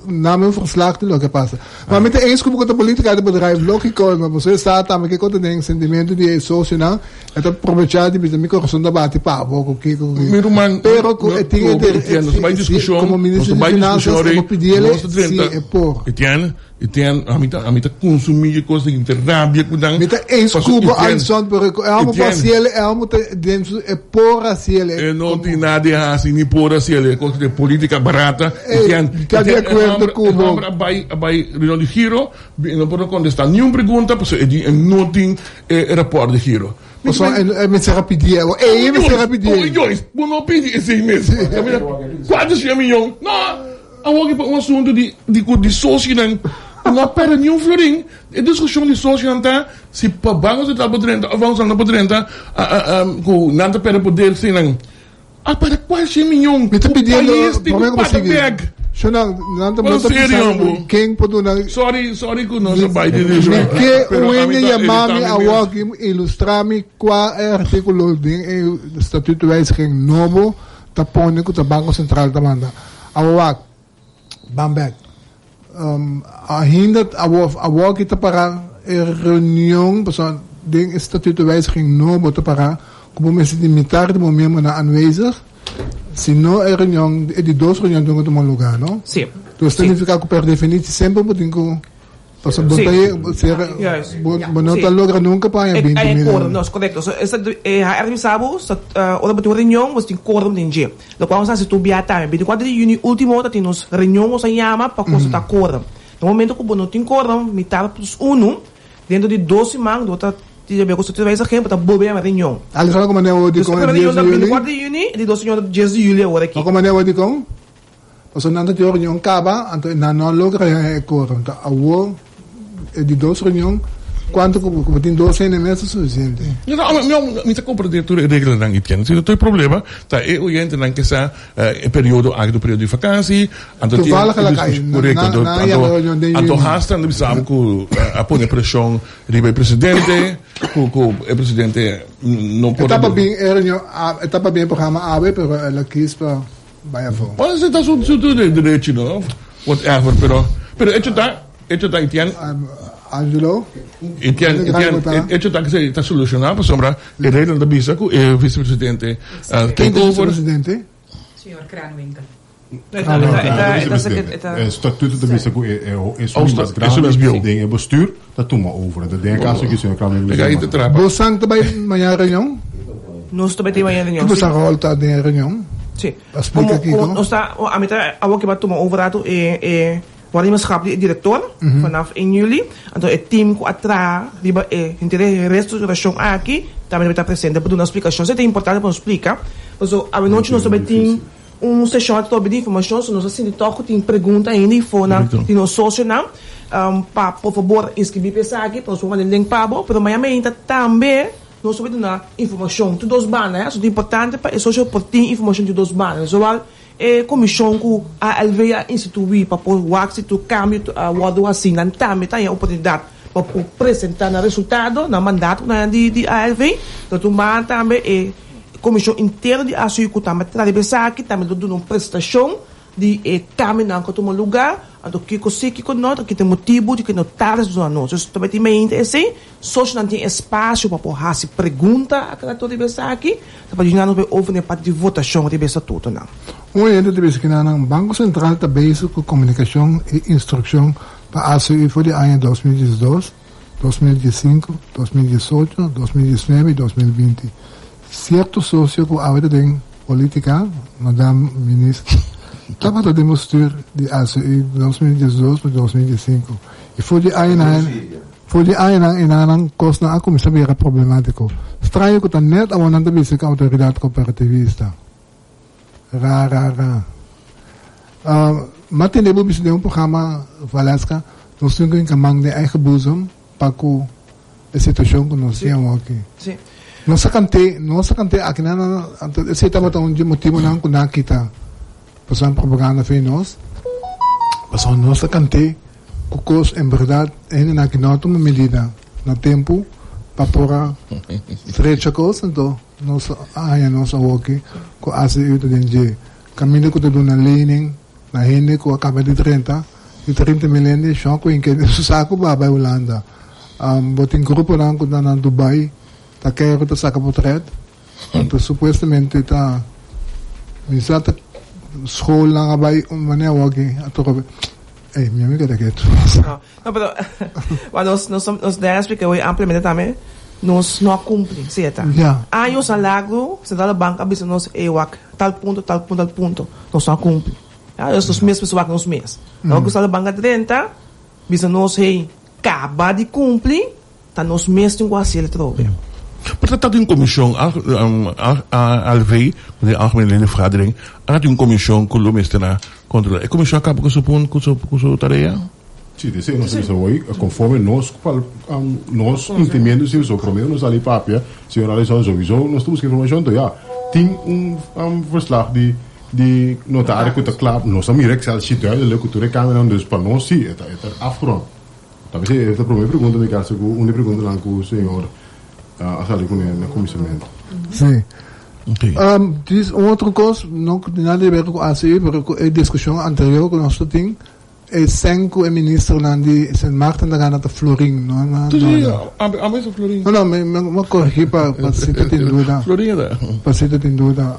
namen verslag te logo passa mas met eens como que a política do bedrijf lógico mas você está também que conta tem sentimento de social é para aproveitar de me coração da bate para pouco que pero tem vai discussão como ministro de Finanças como pedir Etienne, a mim tá consumir coisa que rabia com dan. Mita escuba anson pero é uma parcial é uma dentro é pora cielo. É não tem nada assim nem pora cielo, é coisa de política barata. Etienne, tá de acordo com o vai reunião de giro, não pode contestar nenhuma pergunta, porque não tem rapport de giro. Posso me será pedir, me será pedir. Oi, não pedir esse mês. 4 milhões. Não. Awak pa um assunto de sócio não para nenhum florim. A discussão de sócio não tá se para bancos de trabalho avançar na podrenta com nada para poder ser não. Para quase milhão. Me tá pedindo para bag. Quem pode na Sorry que não vai de que o ene chamame awak ilustrar-me qual é o artigo do Estatuto de Wijziging novo tá pondo que o Banco Central tá manda. Awak Bambek. Ainda awak está para reunião, pessoal, do Estatuto de Wijziging novo tá para como me se limitar de momento na aanwezig. Se não é reunião, é de 2 reuniões que tomam lugar, não? Sim. Então, significa que, por definição, sempre pode passar botar aí, não está logra nunca para aí 20 mil. Não, correto. A revisão, ora para reunião, você tem quórum de dia. Lo qual você tu biata, 24 de junho, último hora tem nos reunião, você chama para consultar quórum. No momento que não tem quórum, metade plus 1, dentro de 12 semanas, outra já bem você vai saber para bobear a reunião. Ali fala como é o de com a reunião da 24 de junho, de 12 de julho agora aqui. Como é o de com? Porque não tem reunião acaba, então não logra é quórum. Então, a de 2 reuniões, quanto que tem 12 meses suficiente. Não, me compreender tudo regra não entendo. Se não tem problema, tá eu entendo não que essa período do período de vacância, então tu fala que ela cai. Então hasta não sabe que a pôr pressão riba presidente, que o presidente não pode. Etapa bem programa AB, pero ela quis para vai a fora. Pode ser tá tudo direito, não? Whatever, pero hecho tá entendo. Angelo? Hecho está que está solucionado, para sombra, el rey da visa que o vice-presidente. Quem é o vice-presidente? Senhor Kranwinkel. Het statuut de visa é o mais grande ding, o bestuur, dat doen we over. Dat denk ik als ik senhor Kranwinkel. Você está bem amanhã reunião? Nós também temos amanhã reunião. Como está a volta de reunião? Sim. Explica aqui. Nós está a meta a que vai tomar over Waardemaatschap de directeur vanaf 1 juli. Então, het team que atrás, de restauração aqui, também vai estar presente para dar uma explicação. Isso é importante para nos explicar. Então, a noite nós também temos sessão de informação, nós assim, toco tem pergunta ainda e fona, de nós solucionar. Por favor, inscrever-se aqui, nós vamos fazer link para você, mas amanhã ainda também nós vamos dar informação de 2 banas. Isso é importante para a social por ter informação de 2 banas. Comissão que a LVA institui para pôr o axito câmbio o assim não também tem a oportunidade para apresentar o resultado no mandato de ALV. Então também comissão inteira de ações que também traz aqui também dando uma prestação de caminhar com o lugar. Então que sei que nós que tem motivo de que não tarde dos anúncios também tem mente assim só não tem espaço para pôr se pergunta a cada todo de aqui para gente não houve nem parte de votação de besta tudo não. Ainda de vez que o Banco Central está base com comunicação e instrução para a ACI foi de ano 2012, 2015, 2018, 2019 e 2020. Certo sócio que a tem política, Madame Ministra, estava a demonstrar de ACI 2012 para 2015. E foi de ano em ano costa a comissão era problemático. Estranho que está net a uma vez que a autoridade cooperativista. Mas tem um programa Valesca, nós temos que encaminhar de eigen boezem para a situação que nós temos aqui. Nossa cante aqui na esse estava um motivo não que kita passando propaganda para nós, passando nossa cante cocos em verdade ainda aqui não toma medida no tempo para pôr estrecha coisa então nossa aqui com a ACI de caminho que tudo na leaning na gente que acaba de 30 milhões só com que saco para a Holanda botem grupo lá que na Dubai tá querendo que saca portret então supostamente está exata escola lá vai maneira aqui a tocar minha amiga daqui não nós deve explicar amplamente também nós não cumprimos, certo? Aí o salário, se dá a banca, bisa nós tal ponto, nós não cumprimos. Os mesmos pessoas que nós mesmos. Então, se dá a banca 30, bisa nós acaba de cumprir, tá nós mesmos temos que fazer o trabalho. dat een commission, ALV, de Algemene Vergadering, had een commission, Colomistena, controle. Commission acaba com sua tarefa? Sim, desse nós temos hoje, conforme nós entendemos isso, pelo menos nós ali papel, se analisar sowieso, nós temos informação, então, ja, tem verslag die notaris que está claro, nós também recebemos situação, de cultura câmera, dus para nós sim, é afgerond. Talvez esta primeira pergunta me caso, uma pergunta lá com o senhor, ali com o comissamento. Sim. Okay. Diz outra coisa, não tem nada a ver com a ACI, mas a discussão anterior que nós tínhamos, é sempre o ministro de São Martin da Gana da Florim, não? A mesma Florim. Não, me corrigi para se ter dúvida. Florim é para se ter dúvida.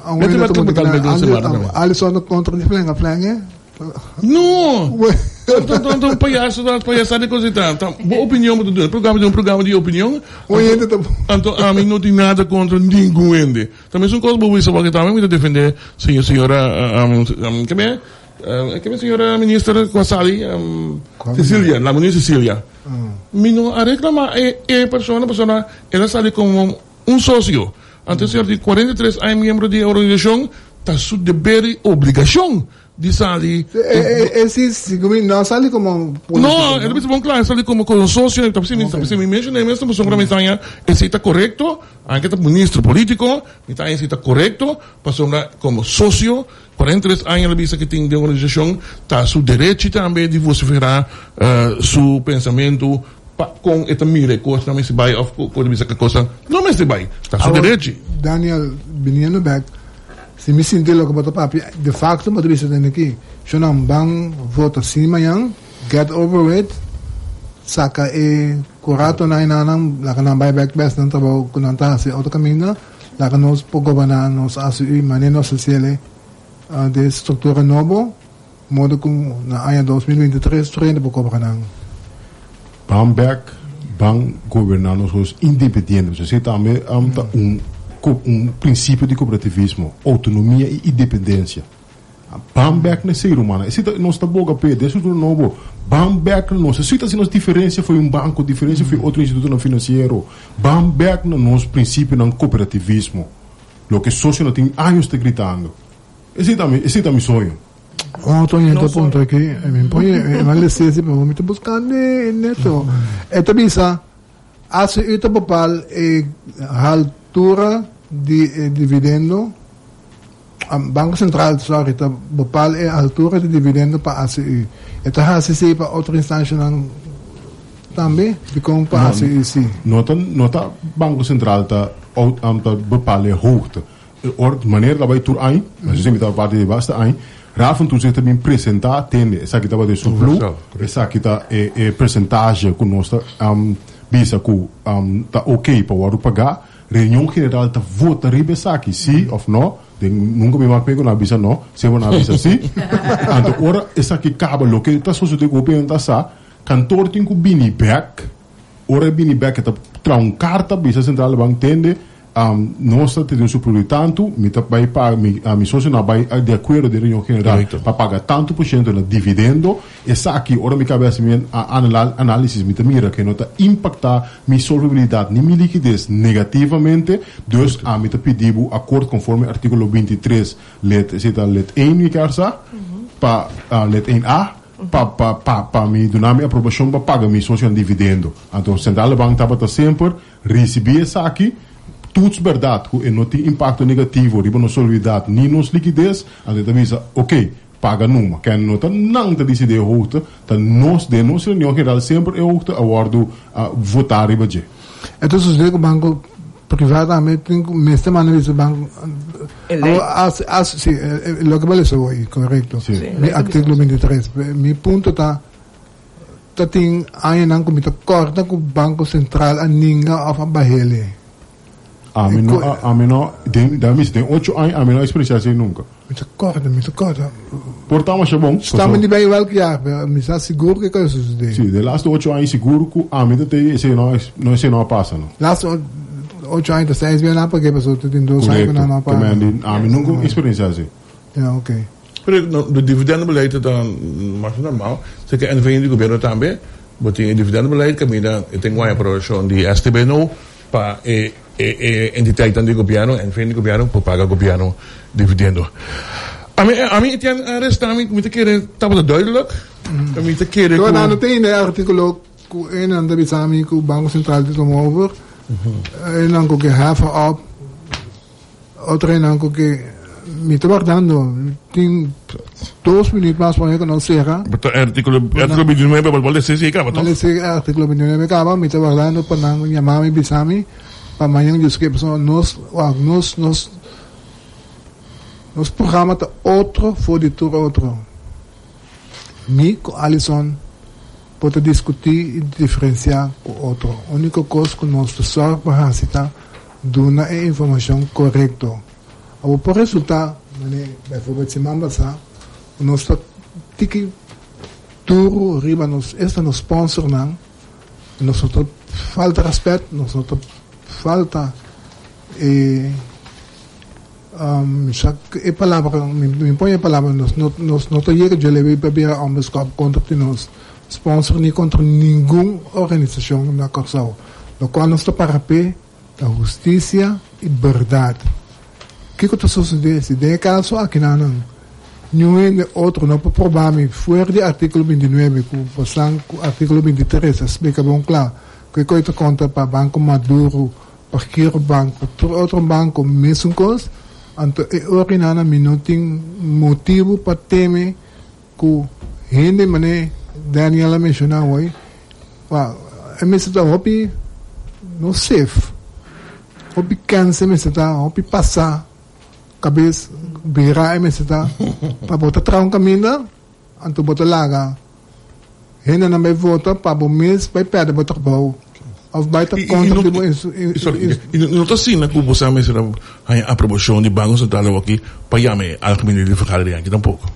Alisson contra de flange? Não. Então palhaçada coisa tá. Boa opinião do programa de opinião. Então a mim não tem nada contra ninguém. Também são coisas boas que também me defender senhora que é a senhora ministra Quasali, Cecília, la ministra Cecília. Mino a reclamar persona, ela sale como socio. Antes de 43 anos membro de organização, está su deber e obrigação de salir. Não sale como... No, é bem claro, sale como socio, está me mencionando mesmo, mas sobre a esse está correto, anche está ministro político, esse está correto, passou como socio, 43 anos ela visa que tem de organização, está su direito também de vociferar su pensamento com esta mira, coisa também se vai, pode dizer que coisa não mais se vai, está su direito. Daniel, veniendo back, se me sinto logo para papi, de facto, mas você tem aqui, se não bang voto cima yang, get over it, saca curato na inanang, laka na buyback best ng trabaho kunanta sa auto caminho, laka nos pogobana nos ASUI maneno sociale de estrutura novo, modo como na ano 2023 treino pogobana. Bang governarnos os independentes, você também um princípio de cooperativismo, autonomia e independência. Bamberg não é ser humano. Esse não está boa para isso é novo. Bamberg não. Se se nós diferença foi banco, diferença foi outro instituto financeiro. Bamberg não nos princípio não cooperativismo. Lo que socio não tem anos está gritando. Esse também sonho. Outro ponto aqui, me põe analisar para me buscar neto. Esta bisa, assim ita papal altura de dividendo. Banco Central, sorry, ita papal altura de dividendo para ACI. Ita HCC para outra instância também, como para ACI sim. Nota Banco Central tá bepal hoogte. De maneira dat wij toer aan, als je ziet dat waar die was aan, raven toen zich também apresentar tende, essa que estava de suplu, essa que tá percentage com nós bisa ku tá ok para o pagar, reunião general tá vota ribe aqui, sim ou não, nunca me marco com na bisa não, se vou na bisa sim, então ora essa que acaba lo que tá sucedendo com o governo tá sa, cantor tem ku bini back, ora bini back tá tra carta bisa central bank tende. Nós temos suprimir tanto, mi socio não vai de acordo de reunião general para pagar tanto por cento de dividendo. Essa aqui, ora mi cabeça a análise me mira que não está impactar mi solvabilidade nem mi liquidez negativamente. Dus a mi pediu acordo conforme artigo 23 let 1 mi carsa para let 1A para mi donar mi aprovação para pagar mi socio dividendo. Então, central bank estava sempre receber essa aqui. Tudo verdade, que não tem impacto negativo, riba nossa solidariedade, nem nossa liquidez, a gente avisa, ok, paga numa, que não está nada decidir hoogte, então nós, de nossa reunião geral, sempre é hoogte, a hora votar riba de. Então, se o banco privado, tem mesmo maneira de banco, sim, lo que vale isso aí, correto, artigo 23, meu ponto está, tem aí não como está corta com o Banco Central a ninguém of a bahele. A mim não, tem 8 anos, a mim não experiência assim nunca. Me acorda. Portamos é bom. Estamos de bem igual que já, me está seguro que coisa sucede. Sim, de last 8 anos seguro que a mim não passa, não. Last 8 anos, 6 bem lá, porque pessoa tem 2 anos que não passa. A mim nunca experiência assim. Ok. O dividendenbeleid is dan maar normaal. Zeker en de governo também, mas tem dividendenbeleid que me dá tem uma aprovação de STB no para entiteiten di governo en fin di governo poi paga governo dividendo. A mí tiene arrestami moet ik keren dat duidelijk. Moet ik keren. Toen aan het ene artikel en aan de bisami ku Banco Central di tomo over. En dan ko haven op. Otra en dan ko mi te guardando tin 2 minutos más para que no cierra. Artículo 29 vuelve se sigue acaba. Vale, ese artículo 29 acaba, mi te guardando para nang llamar mi bisami para mañana yo que nos programa te outro voor de tour outro. Mi com Alison pode discutir e diferenciar com outro. A única coisa que nós só para citar dona é informação correta. O por resultado, bijvoorbeeld se mambasa, nós tá tiki tour riba nos esta nos sponsor não, nós falta respeito, nós falta palavra, me põe a palavra, nós não chega de levar para a ambassador contra nós, sponsor nem contra nenhuma organização na Corsau. No qual nós estamos para a justiça e verdade. O que está sucedendo? Se tem caso aqui não, nenhum outro não pode provar-me fora do artigo 29, o artigo 23, explica bem claro, que coisa conta para Banco Maduro, para Quiro Banco, outro banco, mesmo coisa. Anto orinana minuting motivo para temer que gente mané Daniela mencionou hoje, é mesmo da hopi no safe, hopi cansa mesmo da hopi passar cabeça virar mesmo da para botar trás caminho, anto botar laga, gente não vai votar para o mês vai perder botar bom. Of buiten não está assim na Cuba sabe se a aprovação de Banco Central aqui para me algemene de vergadering aqui tampouco.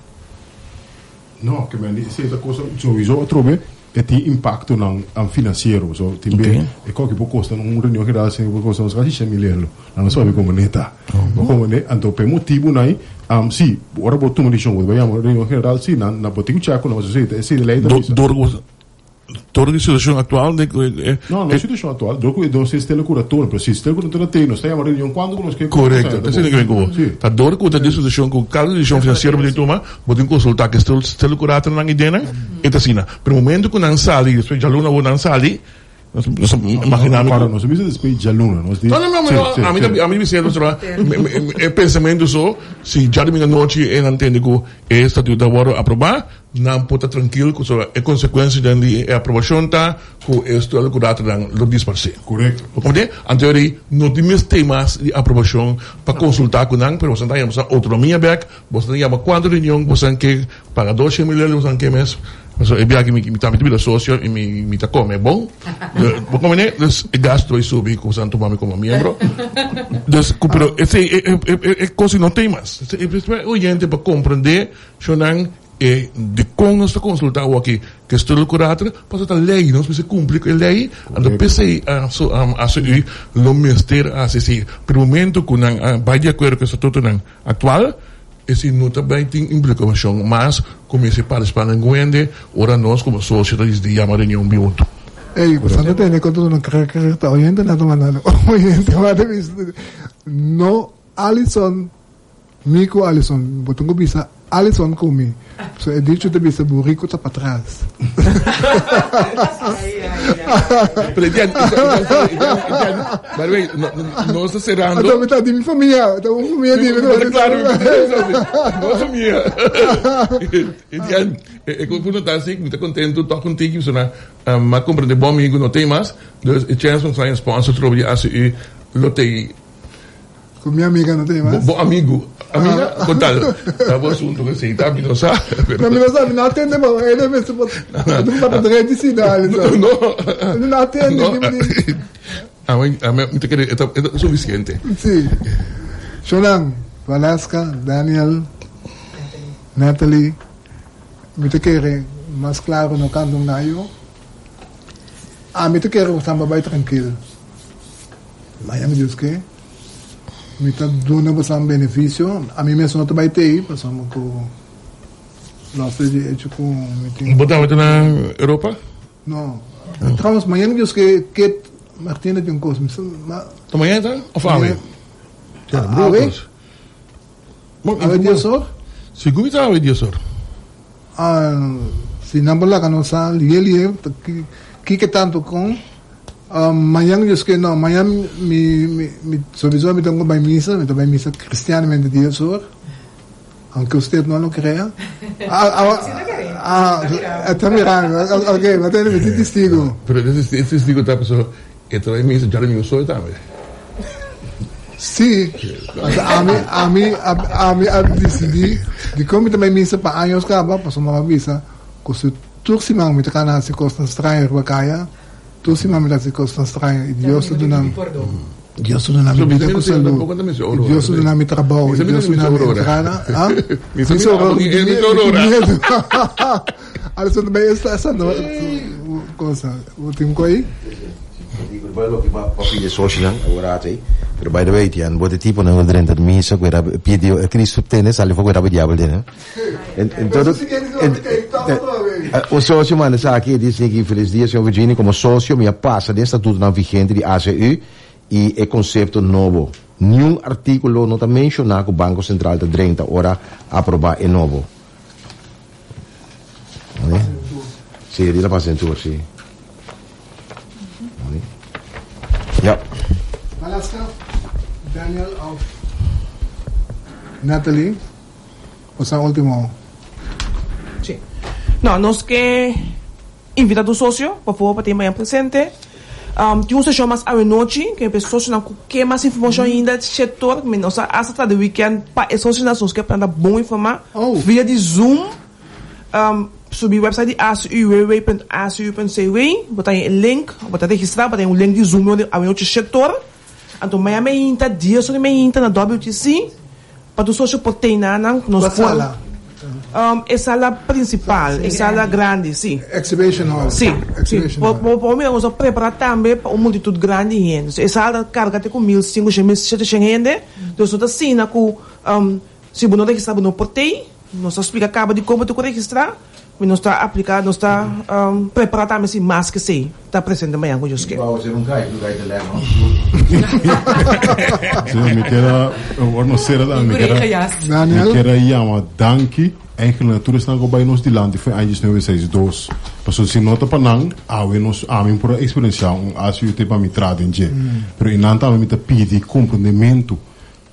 Não, que me dice essa coisa sowieso trobe é tem impacto não financeiro, so também é qual que custa uma reunião que dá assim custa uns 6 milhões, não sabe como neta. Como né, então por motivo não sim, ora botou uma lição, vai uma reunião geral sim na botiga chaco na sociedade, esse lei da toda a situação atual não a situação atual do sistema curatório mas o sistema curatório tem nós temos uma reunião quando nós que correto está sendo que vem com tá dor com a situação com cada decisão financeira pode tomar pode consultar que o sistema curatório não ideia é assim pelo momento que não sai depois já não não sai nós imaginamos para nós vamos depois já não a mim me sendo é pensamento só se já de minha noite eu entendo que esta da hora aprovar não pode estar tranquilo que é consequência da aprovação tá com esto é curado dan lo disparse correto porque anterior não temos temas de aprovação para consultar com não pero você tem uma autonomia back você tem uma quanto reunião você que paga 12 milhões você que mês mas é bem que me tá me sócio e me tá come bom como né o gasto vai subir com santo mami como membro pero é coisa não tem mais é o gente para compreender chonan e de com nós consultar aqui que estou no curatório para a lei não se cumpre a lei ando pensei a o ministério assistir pelo momento com vai de acordo com o estatuto atual esse não também tem implicação mas como se participar em Guende ora nós como sociedade de chamar reunião biuto você não tem quando não quer oyente nada mandando oyente no Alison Mico Alison botungo bisa Alison comi so é dicho de bisa burrico tá para trás não está cerrando então metade de minha família então uma família de claro não família e quando não está assim muito contento tô contigo isso né mas compreende bom amigo não tem mais dus a chance from science sponsor trouxe assim lotei com minha amiga não tem mais bom amigo amiga contal tá bom assunto que sei tá não sabe não sabe não atende mas ele mesmo não para de cidade não atende a mim muito que é suficiente sim Shonan Valaska Daniel Natalie muito que mais claro no canto naio muito que estamos bem tranquilo mas eu me diz que me está dando um benefício a mim mesmo não vai ter passamos com nós de hecho com botamos na Europa não trouxe mas eu me diz que Martina tem um curso. Amanhã tá? Of Awe? Awe? Awe Diosor? Seguro que Awe Diosor. Se não bola que não sabe, ele que tanto com amanhã eu que não, amanhã me supervisor me deu uma missa cristianamente Diosor. Aunque usted no lo crea. Está mirando. Ok, va a tener mi testigo. Pero ese testigo está pensando, esto es mi ya no soy también. Sí. A mí decidí, de cómo também misa para años acaba, pasó uma misa, que se tu se mang mit kana se costa estranha bakaya, tu se mang mit se costa estranha, Dios do nam. Dios do nam vida com saúde. Dios do nam trabalho, Dios do nam grana, Isso Adesso também está essa cosa. Ultimo coi. Dico bello che papi le social lavorate, per by the way ti hanno bote tipo nel drenta di misa, quella piedi Cristo tenne sale fuori quella diavolo tenne. En todo o socio man sa che dice che feliz dia signor Virginia come socio mi passa di statuto non vigente di ACU e è concepto nuovo. Nenhum articolo non menziona che Banco Central de Drenta ora approva è nuovo. Sì, di la passentura, sì. Ja. Alaska, Daniel of Natalie, o sea, último. Sí. No, nos que invita a tu socio, por favor, para ti mañana presente. Tinha sessão mais à noite, que pessoas não quer mais informação ainda do setor, mas hasta o weekend, para as associações que para dar bom informar, via de Zoom, subir o website de ACU, www.acu.cw, botar aí o link, botar registrar, botar aí um link de Zoom, à noite setor, então amanhã ainda dia sobre amanhã na WTC, para o socio poder na nos sala. É sala principal, é sala grande, sim. Exhibition hall. Sim, por mim, nós preparamos também para uma multitude grande de gente. É sala carga com 1.500, 1.700 gente. Então, nós assinamos com, se você não registrar no porteio, nós explicamos acaba de como você registrar, mas nós está aplicando, nós está preparando também assim, mais que sei, está presente amanhã com os que. Você não cai de lá, não? Me queda, não será da me queda chama Danke. Eigenlijk natuurlijk staan we bij ons die land die van anos 962. Mas se nota para não, nós amem por experienciar als u te para me traden je. Pero inanta me te pidi compreendimento.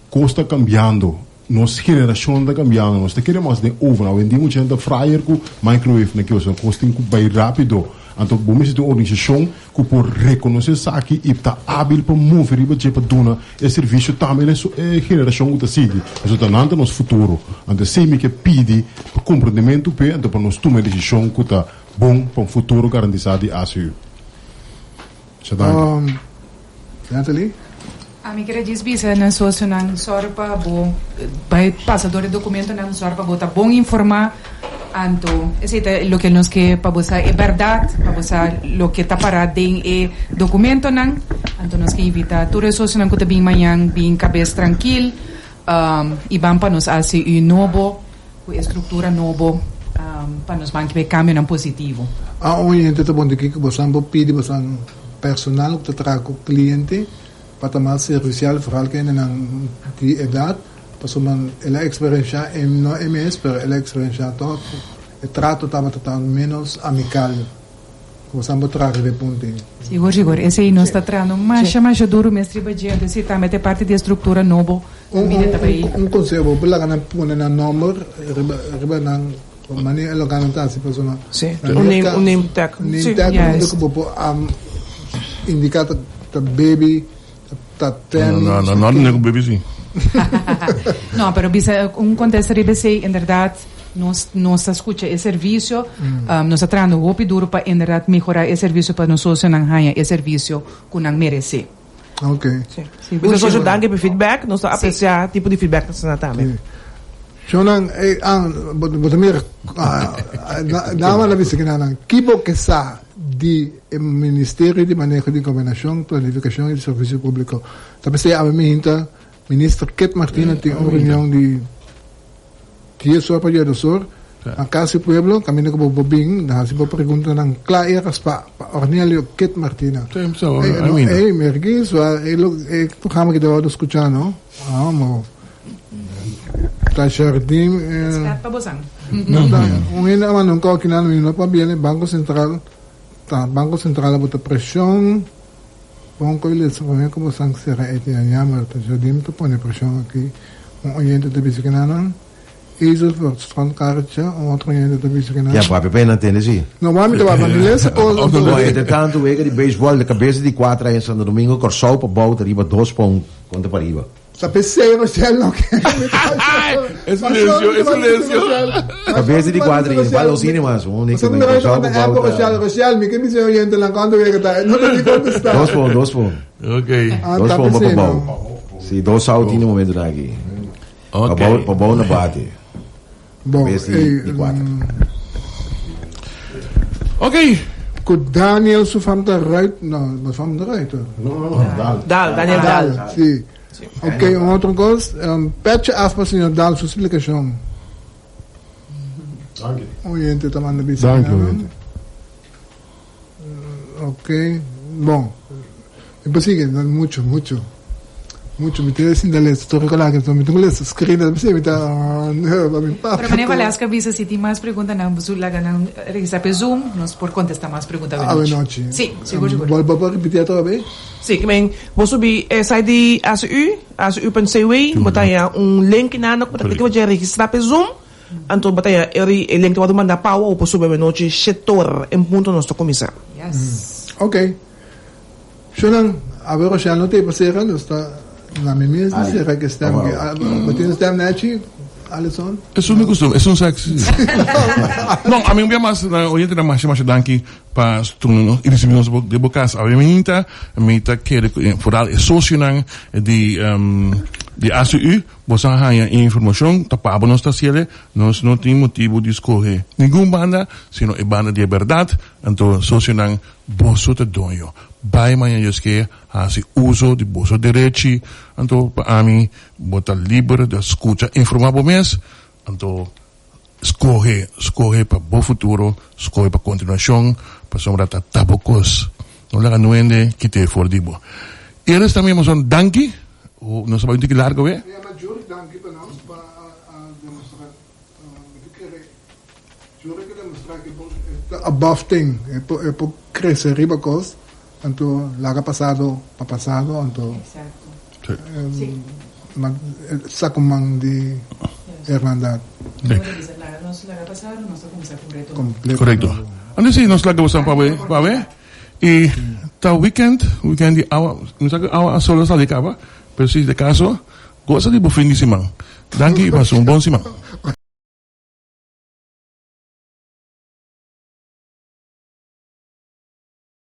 Costa cambiando. Nos geração está cambiando. Nós te queremos de over. Nós vendemos gente fraier com microwave naquilo. Nós costing bem rápido. Então, vamos ter uma organização que pode reconhecer isso aqui e está hábil para mover e para dar o serviço também à geração que está sendo. Isso está no nosso futuro. Então, se me pede compreendimento para nós tomar a decisão que está bom para um futuro garantizado de ACU. Natalie? A mim queria dizer na sócio não sorpa bom, vai passador de documento não sorpa bom, tá bom informar. Anto, esse é o que nós que para você é verdade, para você o que está parado em documento não, anto nós que evita tudo isso não que bem manhã bem cabeça tranquilo, e vamos para nós fazer novo, com estrutura novo, para nós manter cambio não positivo. Hoje gente tá bom de que você não pede você personal que traga com cliente para tomar servicial, vooral que não de idade. Pasuman ela experiência não MS, pero ela experiência todo o trato estava totalmente menos amical. Você não traga de ponto. Igor, esse aí não está trazendo mais duro, mestre Badiante, se também é parte da estrutura nova. Conselho, pela que não põe na número, riba não, mani ela que não está se pessoa. Sim, name tag. Name tag, que bobo indicar the baby, the term. Não, baby sim. No, pero contexto de BC, en verdad, nos escucha el servicio, nos está trayendo golpe duro para en verdad mejorar el servicio para nosotros en Anjaya, el servicio que nos merece. Ok. Sí. Nosotros damos feedback, nos apreciar tipo de feedback que se também. Shonan, botamir, dama na vista que não, que sa di Ministério de Manejo de Combinação, Planificação e Serviço Público. Talvez seja a minha Ministro Ket Martina tem uma reunião de dia só para dia do sol, Acá si pueblo, kami nagpapabing, si po pregunta ng Claia Caspa, Ornelio Kit Martina. So, I mean. Mergis, kama kita wado escuchando, Tashardim, Skat pabosang. Kung naman nung kaukinan mo pa bien Banco Central buta presyon pon ko ilis ko como sang sera etnia marta jodim to pone presyon aquí un oyente de bicicleta Ezel voor het kaartje, een otro oyente de bicicleta. Ja, papi, pena Tennessee. No, mami, te va a mandar No, entretanto, wegen die baseball, de cabeça de 4 em Santo Domingo, Corsol, para bouta, riba 2 pão, conta para riba. Sapesei, Rochelle, não quer. É silêncio. Cabeça de 4 em Valocine, mas um único. Rochelle, me que me diz oyente lá quando eu está. Não te contestar. 2 pão. Ok. 2 pão para bom. Sim, 2 saltos no momento daqui. Ok. Para bom na bate. Bom, de 4. Ok. Could Daniel so from the right? No, but from the right. Daniel Dal. Sim. Ok, outra coisa. Pede af para o senhor Dal sua explicação. Dank je. Oyente também na Dank je, oyente. Ok. Bom. Depois sigue, mucho. Me interessa ainda ler, estou recordando que me tenho que ler escrita, me está Pero manejo Alaska visa si tiene más preguntas, no vamos a registar por Zoom, nos por contestar más preguntas. Noche. Sí, seguro. Vou repetir outra vez? Sim, que bem, vou subir site de ASU.cw, botar link na ano, para que você registrar para Zoom, então botar o link que você mandar para o para subir a noite, setor, em ponto nosso começar. Yes. Ok. Shonan, a ver, Rochelle, não tem para ser, não está na minha mesa, será que está batendo stem na chi, Alison? Eso me gustó, es un sexy. No, a mí me más, oyente na más danki pa stunno, e recebimos de bocas, a mita que vooral é socionang de ACU, você há informação, tapava nos taciele, nós não tem motivo de escolher nenhuma banda, sino é banda de verdade, então socionang bosso te donho. Bai manhã que hace uso de bolso direito, então para mim bota livre de escuta informar o mês, então escolhe para bom futuro, escolhe para continuação, para sombra tabocos, não lá nuende que te for dibo. Eles também mas um danki, ou não sabe onde que largo é? Ja, maar Jurik, dank je para nós para demonstrar. Jurik demonstrar que above thing, é por crescer ribacos. Anto laga passado, anto sacumang de hermandad. Correcto. Ano si nos lagawsan pa ba? Y ta weekend di awa, awa solo sa likaba, pero si de caso, goza di bufinissimang. Danki, mas un bon simang.